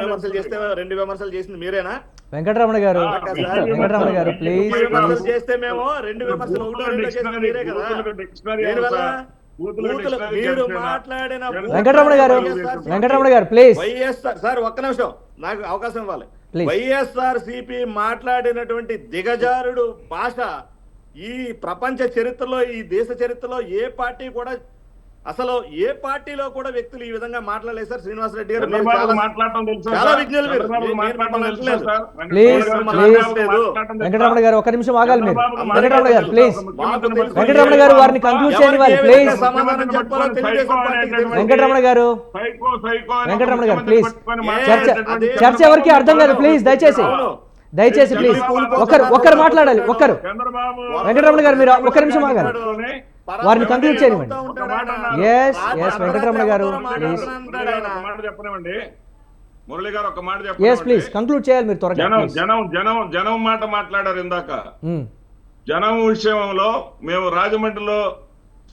విమర్శలు చేస్తే 2 విమర్శలు చేసింది మీరేనా? వెంకటరమణ గారు ప్లీజ్. విమర్శలు చేస్తే మేము 2 విమర్శలు 1 or 2 చేసింది మీరే కదా. మీరు మాట్లాడిన వెంకటరమణ గారు ప్లీజ్. వైఎస్ఆర్ సార్ ఒక్క నిమిషం నాకు అవకాశం ఇవ్వాలి. వైఎస్ఆర్సీపీ మాట్లాడినటువంటి దిగజారుడు భాష ఈ ప్రపంచ చరిత్రలో, ఈ దేశ చరిత్రలో ఏ పార్టీ కూడా, అసలు ఏ పార్టీలో కూడా వ్యక్తులు ఈ విధంగా మాట్లాడలేదు సార్. శ్రీనివాస్ రెడ్డి గారు చాలా విజ్ఞులు. వెంకటరమణ గారు ఒక నిమిషం ఆగాలి మీరు. వెంకటరమణ గారు ప్లీజ్. వెంకటరమణ గారు వారిని కంక్లూడ్ చేయండి ప్లీజ్. వెంకటరమణ గారు ప్లీజ్. చర్చ ఎవరికి అర్థం కాదు ప్లీజ్. దయచేసి ప్లీజ్ ఒక్కరు మాట్లాడాలి. వెంకటరమణ గారు మీరు ఒక్క నిమిషం ఆగాలి, వారిని కంక్లూడ్ చేయనివ్వండి. వెంకటరమణ గారు ప్లీజ్. మురళి గారు ఒక మాట ప్లీజ్ కంక్లూడ్ చేయాలి మీరు త్వరగా. జనం మాట మాట్లాడారు ఇందాక. జనం విషయంలో మేము రాజమండ్రిలో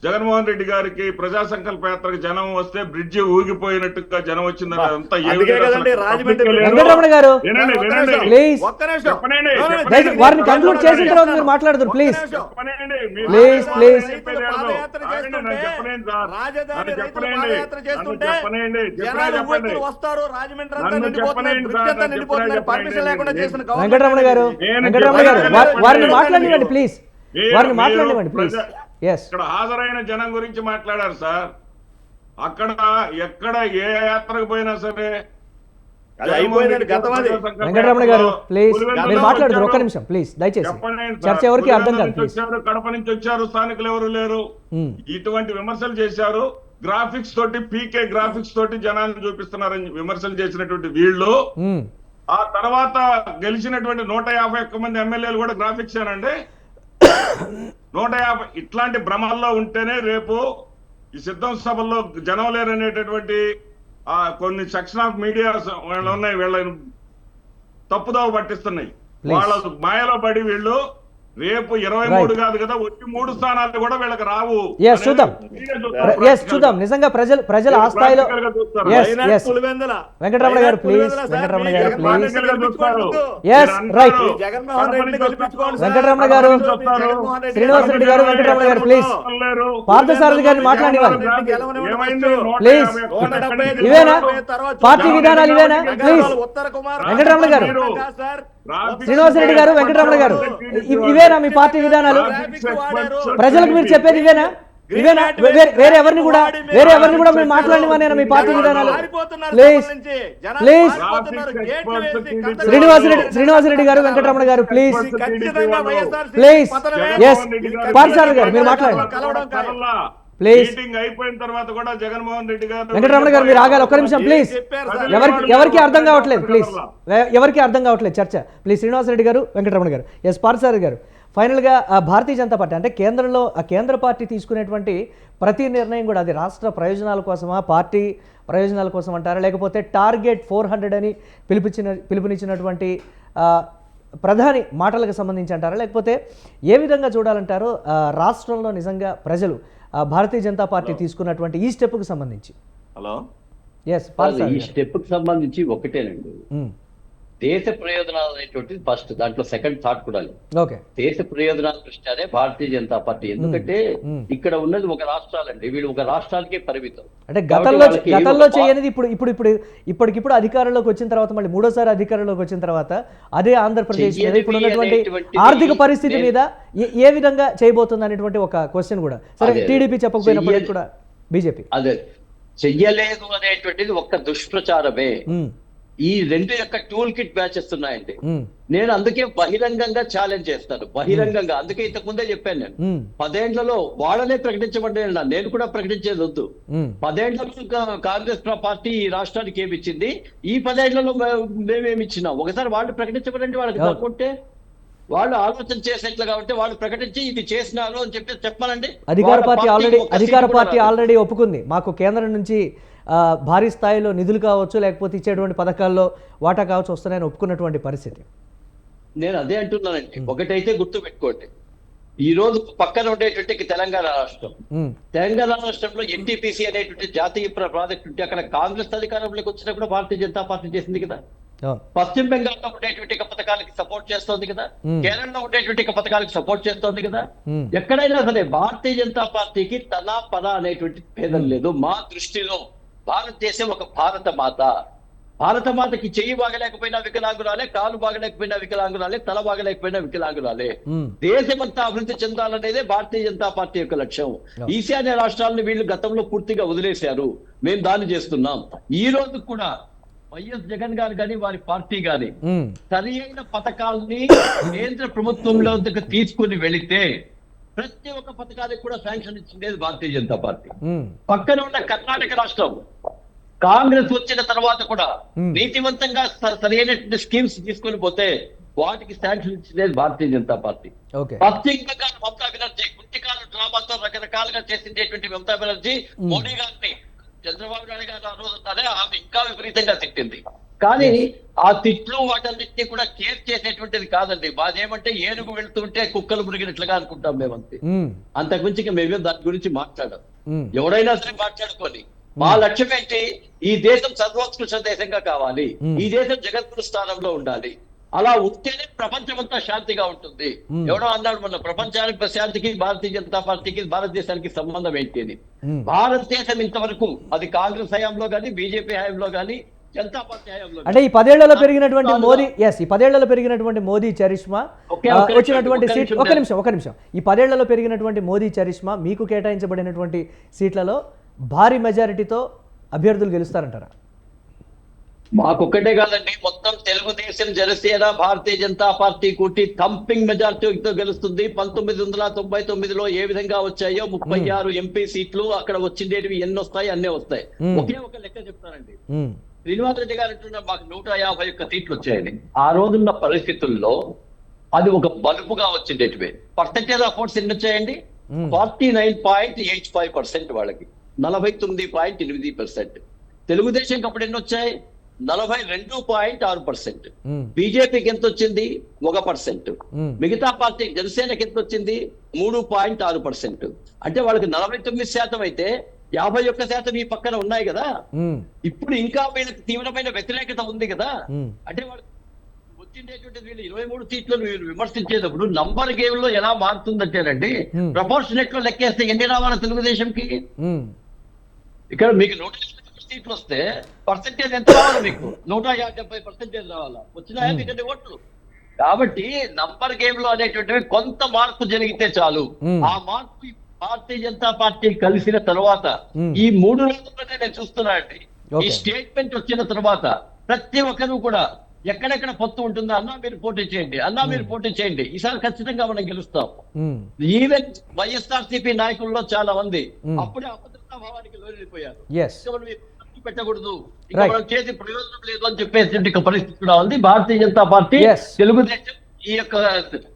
జగన్మోహన్ రెడ్డి గారికి ప్రజా సంకల్ప యాత్రకు జనం వస్తే బ్రిడ్జి ఊగిపోయినట్టుగా జనం వచ్చిందని అదంతా ఏమీ అందుకే లేదు. కదండి అసలు రాజమండ్రి public లేదు. వెంకటరమణ గారు వినండి, వినండి. ప్లీజ్ ఒక్క నిమిషం. చెప్పనండి, దయచేసి చెప్పనండి. వారిని కంక్లూడ్ చేసిన తర్వాత మీరు మాట్లాడదురు ప్లీజ్. చెప్పనండి. మీరు Please, please. చెప్పేది ఏదో. పాదయాత్ర ఆగండి, చేస్తుంటే, నాకు చెప్పనండి సార్. రాజధాని నన్ను రైతులు చెప్పనండి. పాదయాత్ర నన్ను చేస్తుంటే చెప్పనండి. జనాలు చెప్పండి. ఉవ్వెత్తులు వస్తారు, రాజమండ్రి అంతా నన్ను నిండిపోతున్నారు, చెప్పనండి బ్రిడ్జ్ అంతా సార్, నిండిపోతున్నారు, చెప్పనండి. పర్మిషన్ లేకుండా చేసిన గవర్నమెంట్ వెంకటరమణ గారు నేను వెంకటరమణ గారు చెప్పనండి. వారిని మాట్లాడివ్వండి ప్లీజ్. మీరు- వారిని మీరు మాట్లాడివ్వండి ప్లీజ్. ఎస్ ఇక్కడ హాజరైన జనం గురించి మాట్లాడారు సార్. అక్కడ ఎక్కడ ఏ యాత్రకు పోయినా సరే అది అయిపోయిందండి, గతం అది. వెంకటరమణ గారు ప్లీజ్ మీరు మాట్లాడదురు ఒక్క నిమిషం ప్లీజ్ దయచేసి. చర్చ ఎవరికి అర్థం కాదు ప్లీజ్. వచ్చారు, కడప నుంచి వచ్చారు, స్థానికులు ఎవరు లేరు. ఇటువంటి విమర్శలు చేశారు. గ్రాఫిక్స్ తోటి పీకే గ్రాఫిక్స్ తోటి జనాన్ని చూపిస్తున్నారని విమర్శలు చేసినటువంటి వీళ్ళు ఆ తర్వాత గెలిచినటువంటి 151 మంది ఎమ్మెల్యేలు కూడా గ్రాఫిక్స్ ఏనండి. 150 ఇట్లాంటి భ్రమల్లో ఉంటేనే రేపు ఈ సిద్ధం సభల్లో జనం లేరనేటటువంటి కొన్ని సెక్షన్ ఆఫ్ మీడియా వాళ్ళు ఉన్నాయి, వీళ్ళని తప్పుదోవ పట్టిస్తున్నాయి. వాళ్ళ మాయలో పడి వీళ్ళు రేపు 23 కాదు కదా వచ్చి 3 స్థానాలు కూడా వీళ్ళకి రావు. ఎస్ చూద్దాం, ఎస్ చూద్దాం. నిజంగా ప్రజల ఆ స్థాయిలో వెంకటరమణ గారు ప్లీజ్, వెంకటరమణ గారు ప్లీజ్. ఎస్ రైట్ వెంకటరమణ గారు, శ్రీనివాస్ రెడ్డి గారు, వెంకటరమణ గారు ప్లీజ్. పార్థసారథి గారిని మాట్లాడివ్వాలి ప్లీజ్. ఇవేనా పార్టీ విధానాలు, ఇవేనా ప్లీజ్. వెంకటరమణ గారు, శ్రీనివాస్ రెడ్డి గారు, వెంకటరమణ గారు, ఇవేనా మీ పార్టీ విధానాలు? ప్రజలకు మీరు చెప్పేది ఇవేనా? ఇవేనా? వేరే ఎవరిని కూడా మీరు మాట్లాడినవనేనా మీ పార్టీ విధానాలు? Please please. శ్రీనివాస్ రెడ్డి గారు, వెంకటరమణ గారు ప్లీజ్ ప్లీజ్. ఎస్ పార్థసారథి గారు మీరు మాట్లాడండి ప్లీజ్. అయిపోయిన తర్వాత కూడా జగన్మోహన్ రెడ్డి గారు, వెంకటరమణ గారు మీరు ఆగాలి ఒక్క నిమిషం ప్లీజ్. ఎవరికి అర్థం కావట్లేదు ప్లీజ్, ఎవరికి అర్థం కావట్లేదు చర్చ ప్లీజ్. శ్రీనివాస్ రెడ్డి గారు, వెంకటరమణ గారు. ఎస్ పార్థసారథి గారు, ఫైనల్గా భారతీయ జనతా పార్టీ అంటే కేంద్రంలో కేంద్ర పార్టీ తీసుకునేటువంటి ప్రతి నిర్ణయం కూడా అది రాష్ట్ర ప్రయోజనాల కోసమా, పార్టీ ప్రయోజనాల కోసం అంటారా, లేకపోతే టార్గెట్ 400 అని పిలుపునిచ్చినటువంటి ప్రధాని మాటలకు సంబంధించి అంటారా, లేకపోతే ఏ విధంగా చూడాలంటారో రాష్ట్రంలో నిజంగా ప్రజలు భారతీయ జనతా పార్టీ తీసుకున్నటువంటి ఈ స్టెప్కు సంబంధించి? హలో ఎస్ ఈ స్టెప్ కి సంబంధించి ఒకటేనండి, దేశ ప్రయోజనాలు అనేటువంటిది ఫస్ట్, దాంట్లో సెకండ్ థాట్ కూడా ఓకే. దేశ ప్రయోజనాల దృష్ట్యానే భారతీయ జనతా పార్టీ. ఎందుకంటే ఇక్కడ ఉన్నది ఒక రాష్ట్రాలండి, వీళ్ళు ఒక రాష్ట్రానికే పరిమితం. అంటే గతంలో చేయనిది ఇప్పటికిప్పుడు అధికారంలోకి వచ్చిన తర్వాత, మళ్ళీ మూడోసారి అధికారంలోకి వచ్చిన తర్వాత అదే ఆంధ్రప్రదేశ్ మీద ఇప్పుడు ఉన్నటువంటి ఆర్థిక పరిస్థితి మీద ఏ విధంగా చేయబోతుంది అనేటువంటి ఒక క్వశ్చన్ కూడా. సరే టీడీపీ చెప్పకపోయినప్పటికీ కూడా బీజేపీ అదే చెయ్యలేదు అనేటువంటిది ఒక్క దుష్ప్రచారమే. ఈ రెండు యొక్క టూల్ కిట్ బ్యాచెస్ ఉన్నాయండి. నేను అందుకే బహిరంగంగా ఛాలెంజ్ చేస్తాను, బహిరంగంగా. అందుకే ఇంతకు ముందే చెప్పాను, నేను 10 ఏళ్లలో వాళ్ళనే ప్రకటించబడ్డా, నేను కూడా ప్రకటించేది వద్దు. 10 ఏళ్లలో కాంగ్రెస్ పార్టీ ఈ రాష్ట్రానికి ఏమిచ్చింది, ఈ 10 ఏళ్లలో మేమేమిచ్చినాం. ఒకసారి వాళ్ళు ప్రకటించబడండి, వాళ్ళకి తప్పుంటే వాళ్ళు ఆలోచన చేసేట్లుగా ఉంటే వాళ్ళు ప్రకటించి ఇది చేసినారు అని చెప్పి చెప్పాలండి. అధికార పార్టీ ఆల్రెడీ ఒప్పుకుంది, మాకు కేంద్రం నుంచి భారీ స్థాయిలో నిధులు కావచ్చు, లేకపోతే ఇచ్చేటువంటి పథకాల్లో వాటా కావచ్చు వస్తున్నాయని ఒప్పుకున్నటువంటి పరిస్థితి. నేను అదే అంటున్నానండి. ఒకటైతే గుర్తు పెట్టుకోండి, ఈ రోజు పక్కన ఉండేటువంటి తెలంగాణ రాష్ట్రంలో ఎన్టీపీసీ అనేటువంటి జాతీయ ప్రాజెక్ట్ ఉంటే అక్కడ కాంగ్రెస్ అధికారంలోకి వచ్చినప్పుడు భారతీయ జనతా పార్టీ చేసింది కదా. పశ్చిమ బెంగాల్లో ఉండేటువంటి పథకాలకి సపోర్ట్ చేస్తోంది కదా, కేరళలో ఉండేటువంటి పథకాలకి సపోర్ట్ చేస్తోంది కదా. ఎక్కడైనా సరే భారతీయ జనతా పార్టీకి తన పద అనేటువంటి భేదం లేదు. మా దృష్టిలో భారతదేశం ఒక భారత మాత. భారత మాతకి చెయ్యి బాగలేకపోయినా వికలాంగురాలే, కాలు బాగలేకపోయినా వికలాంగురాలే, తల బాగలేకపోయినా వికలాంగురాలే. దేశమంతా అభివృద్ధి చెందాలనేదే భారతీయ జనతా పార్టీ యొక్క లక్ష్యం. ఈశాన్య రాష్ట్రాలను వీళ్ళు గతంలో పూర్తిగా వదిలేశారు, మేము దాన్ని చేస్తున్నాం. ఈ రోజు కూడా వైఎస్ జగన్ గారు కానీ వారి పార్టీ కానీ సరి అయిన పథకాలని కేంద్ర ప్రభుత్వంలో తీసుకుని వెళితే ప్రతి ఒక్క పథకానికి కూడా శాంక్షన్ ఇచ్చింది భారతీయ జనతా పార్టీ. పక్కన ఉన్న కర్ణాటక రాష్ట్రం కాంగ్రెస్ వచ్చిన తర్వాత కూడా నీతివంతంగా సరైనటువంటి స్కీమ్స్ తీసుకొని పోతే వాటికి శాంక్షన్ ఇచ్చింది భారతీయ జనతా పార్టీ. పశ్చిమ బెంగాల్ మమతా బెనర్జీ గుంటికాల డ్రామాతో రకరకాలుగా చేసిండేటువంటి మమతా బెనర్జీ మోడీ గారిని చంద్రబాబు నాయుడు గారు ఆమె ఇంకా విపరీతంగా తిట్టింది. కానీ ఆ తిట్లు వాటన్నిటిని కూడా కేర్ చేసేటువంటిది కాదండి. మాదేమంటే ఏనుగు వెళ్తుంటే కుక్కలు మురిగినట్లుగా అనుకుంటాం మేమంతే. అంతకుమించి ఇక మేమే దాని గురించి మాట్లాడాం. ఎవరైనా సరే మాట్లాడుకోని మా లక్ష్యం ఏంటి, ఈ దేశం సర్వోత్కృష్ట దేశంగా కావాలి, ఈ దేశం జగద్గురు స్థానంలో ఉండాలి. అలా ఉంటేనే ప్రపంచం అంతా శాంతిగా ఉంటుంది. ఎవడో అన్నాడు మొన్న, ప్రపంచానికి ప్రశాంతికి భారతీయ జనతా పార్టీకి భారతదేశానికి సంబంధం ఏంటి అని. భారతదేశం ఇంతవరకు అది కాంగ్రెస్ హయాంలో కానీ బీజేపీ హయాంలో కానీ జనతా పార్టీ హయాంలో అంటే ఈ 10 ఏళ్లలో పెరిగినటువంటి మోదీ ఈ 10 ఏళ్లలో పెరిగినటువంటి మోదీ చరిష్మా వచ్చినటువంటి సీట్ ఒక నిమిషం ఈ 10 ఏళ్లలో పెరిగినటువంటి మోదీ చరిష్మా మీకు కేటాయించబడినటువంటి సీట్లలో భారీ మెజారిటీతో అభ్యర్థులు గెలుస్తారంటారా? మాకొక్కటే కాదండి, మొత్తం తెలుగుదేశం, జనసేన, భారతీయ జనతా పార్టీ కూటి థంపింగ్ మెజార్టీతో గెలుస్తుంది. 1999లో ఏ విధంగా వచ్చాయో 36 ఎంపీ సీట్లు అక్కడ వచ్చిండేటివి ఎన్ని వస్తాయి, అన్నీ వస్తాయి. ఒకే ఒక లెక్క చెప్తానండి. శ్రీనివాస్ రెడ్డి గారు అంటున్నారు మాకు 151 సీట్లు వచ్చాయని. ఆ రోజున్న పరిస్థితుల్లో అది ఒక బలుపుగా వచ్చిండేటివే. పర్సెంటేజ్ ఆఫ్ ఓట్స్ ఎన్ని వచ్చాయండి? 49.85% వాళ్ళకి, 49.8%. తెలుగుదేశంకి అప్పుడు ఎన్ని వచ్చాయి? 42.6%. బీజేపీకి ఎంత వచ్చింది? 1%. మిగతా పార్టీ జనసేనకి ఎంత వచ్చింది? 3.6%. అంటే వాళ్ళకి 49% అయితే 51% ఈ పక్కన ఉన్నాయి కదా. ఇప్పుడు ఇంకా వీళ్ళకి తీవ్రమైన వ్యతిరేకత ఉంది కదా. అంటే వాళ్ళకి వచ్చిండేటువంటి వీళ్ళు 23 సీట్లను విమర్శించేటప్పుడు నంబర్ గేమ్ లో ఎలా మారుతుందంటేనండి, ప్రపోర్షనేట్ లో లెక్కేస్తే ఎన్ని రావాలి తెలుగుదేశంకి? ఇక్కడ మీకు 150 సీట్లు వస్తే పర్సెంటేజ్ ఎంత రావాలి? మీకు 150% రావాలా? వచ్చినాయా మీకు ఓట్లు? కాబట్టి నంబర్ గేమ్ లో అనేటువంటివి కొంత మార్పు జరిగితే చాలు. ఆ మార్పు భారతీయ జనతా పార్టీ కలిసిన తర్వాత ఈ 3 రోజుల్లోనే నేను చూస్తున్నా అండి. ఈ స్టేట్మెంట్ వచ్చిన తర్వాత ప్రతి ఒక్కరు కూడా ఎక్కడెక్కడ పొత్తు ఉంటుందో, అన్నా మీరు పోటీ చేయండి, అన్నా మీరు పోటీ చేయండి, ఈసారి ఖచ్చితంగా మనం గెలుస్తాం. ఈవెన్ వైఎస్ఆర్సీపీ నాయకుల్లో చాలా మంది అప్పుడే అభద్రతా భావానికి లోనైపోయారు. పెట్టకూడదు, ఇంకా మనం చేసే ప్రయోజనం లేదు అని చెప్పేసి పరిస్థితి కూడా ఉంది. భారతీయ జనతా పార్టీ, తెలుగుదేశం, ఈ యొక్క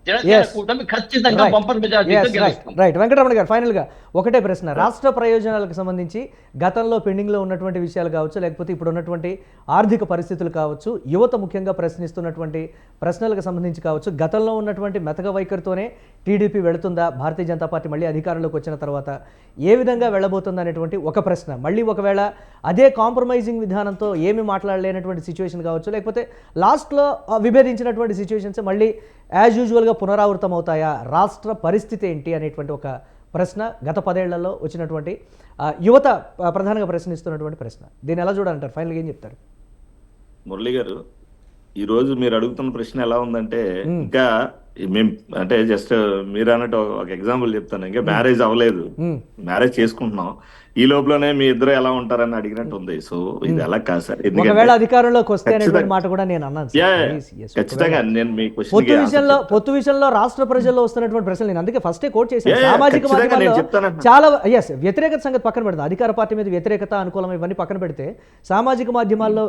జనసేన కూటమి ఖచ్చితంగా బంపర్ మెజారిటీతో గెలుస్తుంది. రైట్. వెంకటరమణ గారు, ఫైనల్ గా ఒకటే ప్రశ్న. రాష్ట్ర ప్రయోజనాలకు సంబంధించి గతంలో పెండింగ్ లో ఉన్నటువంటి విషయాలు కావచ్చు, లేకపోతే ఇప్పుడు ఉన్నటువంటి ఆర్థిక పరిస్థితులు కావచ్చు, యువత ముఖ్యంగా ప్రశ్నిస్తున్నటువంటి ప్రశ్నలకు సంబంధించి కావచ్చు, గతంలో ఉన్నటువంటి మెతక వైఖరితోనే టీడీపీ వెళుతుందా, భారతీయ జనతా పార్టీ మళ్ళీ అధికారంలోకి వచ్చిన తర్వాత ఏ విధంగా వెళ్ళబోతుందా అనేటువంటి ఒక ప్రశ్న. మళ్ళీ ఒకవేళ అదే కాంప్రమైజింగ్ విధానంతో ఏమి మాట్లాడలేనటువంటి సిచ్యువేషన్ కావచ్చు, లేకపోతే లాస్ట్లో విభేదించినటువంటి సిచ్యువేషన్స్ మళ్ళీ యాజ్ యూజువల్గా పునరావృతం అవుతాయా, రాష్ట్ర పరిస్థితి ఏంటి అనేటువంటి ఒక ప్రశ్న గత 10 ఏళ్లలో వచ్చినటువంటి యువత ప్రధానంగా ప్రశ్నిస్తున్నటువంటి ప్రశ్న. దీన్ని ఎలా చూడాలంటారు? ఫైనల్గా ఏం చెప్తారు? మురళి గారు, ఈరోజు మీరు అడుగుతున్న ప్రశ్న ఎలా ఉందంటే, ఇంకా మేము అంటే జస్ట్ మీరు అన్నట్టు ఒక ఎగ్జాంపుల్ చెప్తాను. ఇంకా మ్యారేజ్ అవ్వలేదు, మ్యారేజ్ చేసుకుంటున్నాం, ఈ లోపలనే మీ ఇద్దరు ఎలా ఉంటారని అడిగినట్టు ఉంది. సో ఇది ఎలా కాదు సార్, ఒకవేళ అధికారంలోకి వస్తే అనేటువంటి మాట కూడా నేను అన్నాను. ఖచ్చితంగా నేను మీ పొత్తు విషయంలో రాష్ట్ర ప్రజల్లో వస్తున్నటువంటి ప్రశ్నలు నేను అందుకే ఫస్టే కోట్ చేశాను. సామాజిక మాధ్యమాల్లో చాలా వ్యతిరేకత సంగతి పక్కన పెడతాం, అధికార పార్టీ మీద వ్యతిరేకత, అనుకూలం ఇవన్నీ పక్కన పెడితే సామాజిక మాధ్యమాల్లో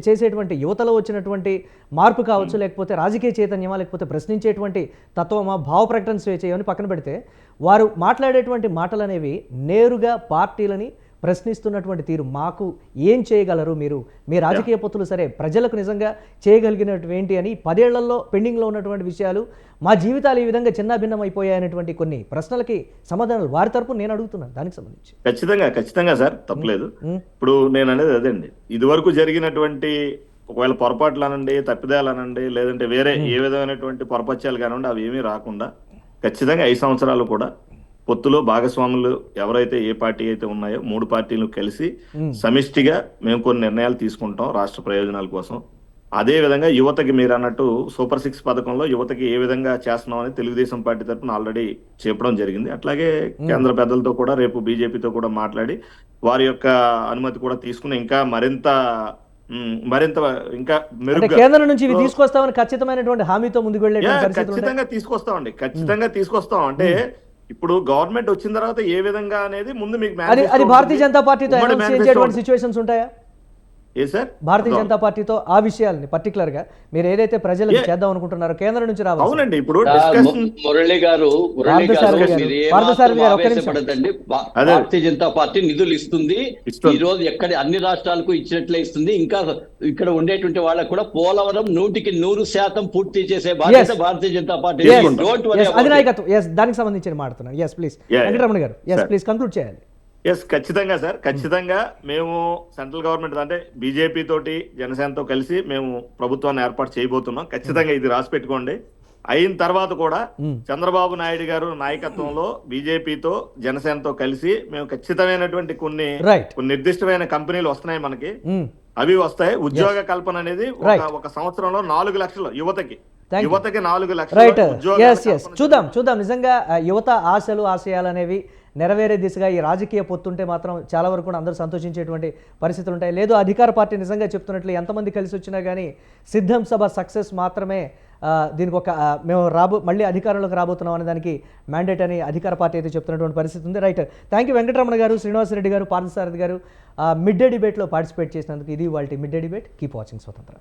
చేసేటువంటి యువతలో వచ్చినటువంటి మార్పు కావచ్చు, లేకపోతే రాజకీయ చైతన్యమా, లేకపోతే ప్రశ్నించేటువంటి తత్వమా, భావ ప్రకటన స్వేచ్ఛ ఇవన్నీ పక్కన పెడితే వారు మాట్లాడేటువంటి మాటలు అనేవి నేరుగా పార్టీలని ప్రశ్నిస్తున్నటువంటి తీరు. మాకు ఏం చేయగలరు మీరు, మీ రాజకీయ పొత్తులు సరే ప్రజలకు నిజంగా చేయగలిగినటువంటి ఏంటి అని 10 ఏళ్లలో పెండింగ్లో ఉన్నటువంటి విషయాలు, మా జీవితాలు ఈ విధంగా చిన్నాభిన్నం అయిపోయాయనేటువంటి కొన్ని ప్రశ్నలకి సమాధానాలు వారి తరపున నేను అడుగుతున్నాను. దానికి సంబంధించి ఖచ్చితంగా సార్ తప్పలేదు. ఇప్పుడు నేను అనేది అదండి, ఇదివరకు జరిగినటువంటి ఒకవేళ పొరపాట్లు అనండి, తప్పిదాలు అనండి, లేదంటే వేరే ఏ విధమైనటువంటి పొరపత్యాలు కానివ్వండి, అవి ఏమీ రాకుండా ఖచ్చితంగా 5 సంవత్సరాలు కూడా పొత్తులో భాగస్వాములు ఎవరైతే ఏ పార్టీ అయితే ఉన్నాయో 3 పార్టీలు కలిసి సమిష్టిగా మేము కొన్ని నిర్ణయాలు తీసుకుంటాం రాష్ట్ర ప్రయోజనాల కోసం. అదే విధంగా యువతకి మీరు అన్నట్టు సూపర్ 6 పథకంలో యువతకి ఏ విధంగా చేస్తున్నాం అని తెలుగుదేశం పార్టీ తరఫున ఆల్రెడీ చెప్పడం జరిగింది. అట్లాగే కేంద్ర పెద్దలతో కూడా రేపు బీజేపీతో కూడా మాట్లాడి వారి యొక్క అనుమతి కూడా తీసుకుని ఇంకా మరింత ఇంకా మెరుగ్గా కేంద్రం నుంచి ఇవి తీసుకొస్తామని ఖచ్చితమైనటువంటి హామీతో ముందుకు వెళ్ళే ఖచ్చితంగా తీసుకొస్తాం. అంటే ఇప్పుడు గవర్నమెంట్ వచ్చిన తర్వాత ఏ విధంగా అనేది ముందు మీకు అది భారతీయ జనతా పార్టీతో సిచ్యువేషన్స్ ఉంటాయా? ఏ సార్ భారతీయ జనతా పార్టీతో ఆ విషయాల్ని పర్టికులర్ గా మీరు ఏదైతే ప్రజలకు చేద్దాం అనుకుంటున్నారో కేంద్రం నుంచి రావాలి. అవునండి, ఇప్పుడు డిస్కషన్ మురళి గారు పార్థసారథి గారు, మీరు ఏ పార్థసారథి గారు, ఒక్క నిమిషం. ఆవేశపడదండి. భారతీయ జనతా పార్టీ నిధులు ఇస్తుంది. ఇస్తుంది. ఈ రోజు ఎక్కడ అన్ని రాష్ట్రాలకు ఇచ్చినట్లే ఇస్తుంది. ఇంకా ఇక్కడ ఉండేటువంటి వాళ్ళకు కూడా పోలవరం 100% పూర్తి చేసే బాధ్యత Yes. Bharatiya Janata Party. Yes. Don't worry Yes, about it. అధినాయకత్వం ఎస్ దానికి సంబంధించి మాట్లాడుతున్నాను. Yes please Yeah. వెంకటరమణ గారు, ఎస్ Sir. ప్లీజ్ కంక్లూడ్ చేయాలి. ఎస్ ఖచ్చితంగా సార్, ఖచ్చితంగా మేము సెంట్రల్ గవర్నమెంట్ అంటే బీజేపీ తోటి జనసేనతో కలిసి మేము ప్రభుత్వాన్ని ఏర్పాటు చేయబోతున్నాం. ఖచ్చితంగా ఇది రాసి పెట్టుకోండి. అయిన తర్వాత కూడా చంద్రబాబు నాయుడు గారు నాయకత్వంలో బీజేపీతో జనసేనతో కలిసి మేము ఖచ్చితమైనటువంటి కొన్ని Right. నిర్దిష్టమైన కంపెనీలు వస్తున్నాయి మనకి, అవి వస్తాయి. ఉద్యోగ కల్పన అనేది Right. ఒక సంవత్సరంలో 4 లక్షలు యువతకి Thank you. 4 లక్షల రైట్, ఉద్యోగాల ఎస్ ఎస్ కల్పన చూద్దాం నిజంగా యువత ఆశలు ఆశయాలు అనేవి నెరవేరే దిశగా ఈ రాజకీయ పొత్తుంటే మాత్రం చాలా వరకు కూడా అందరూ సంతోషించేటువంటి పరిస్థితులు ఉంటాయి. లేదు అధికార పార్టీ నిజంగా చెప్తున్నట్లు ఎంతమంది కలిసి వచ్చినా కానీ సిద్ధం సభ సక్సెస్ మాత్రమే దీనికి ఒక మేము మళ్ళీ అధికారంలోకి రాబోతున్నాం అనే దానికి మ్యాండేట్ అని అధికార పార్టీ అయితే చెప్తున్నటువంటి పరిస్థితి ఉంది. రైట్, థ్యాంక్ యూ వెంకటరమణ గారు, శ్రీనివాసరెడ్డి గారు, పార్థసారథి గారు మిడ్ డే డిబేట్లో పార్టిసిపేట్ చేసినందుకు. ఇది వాళ్ళ mid day debate. Keep watching స్వతంత్ర.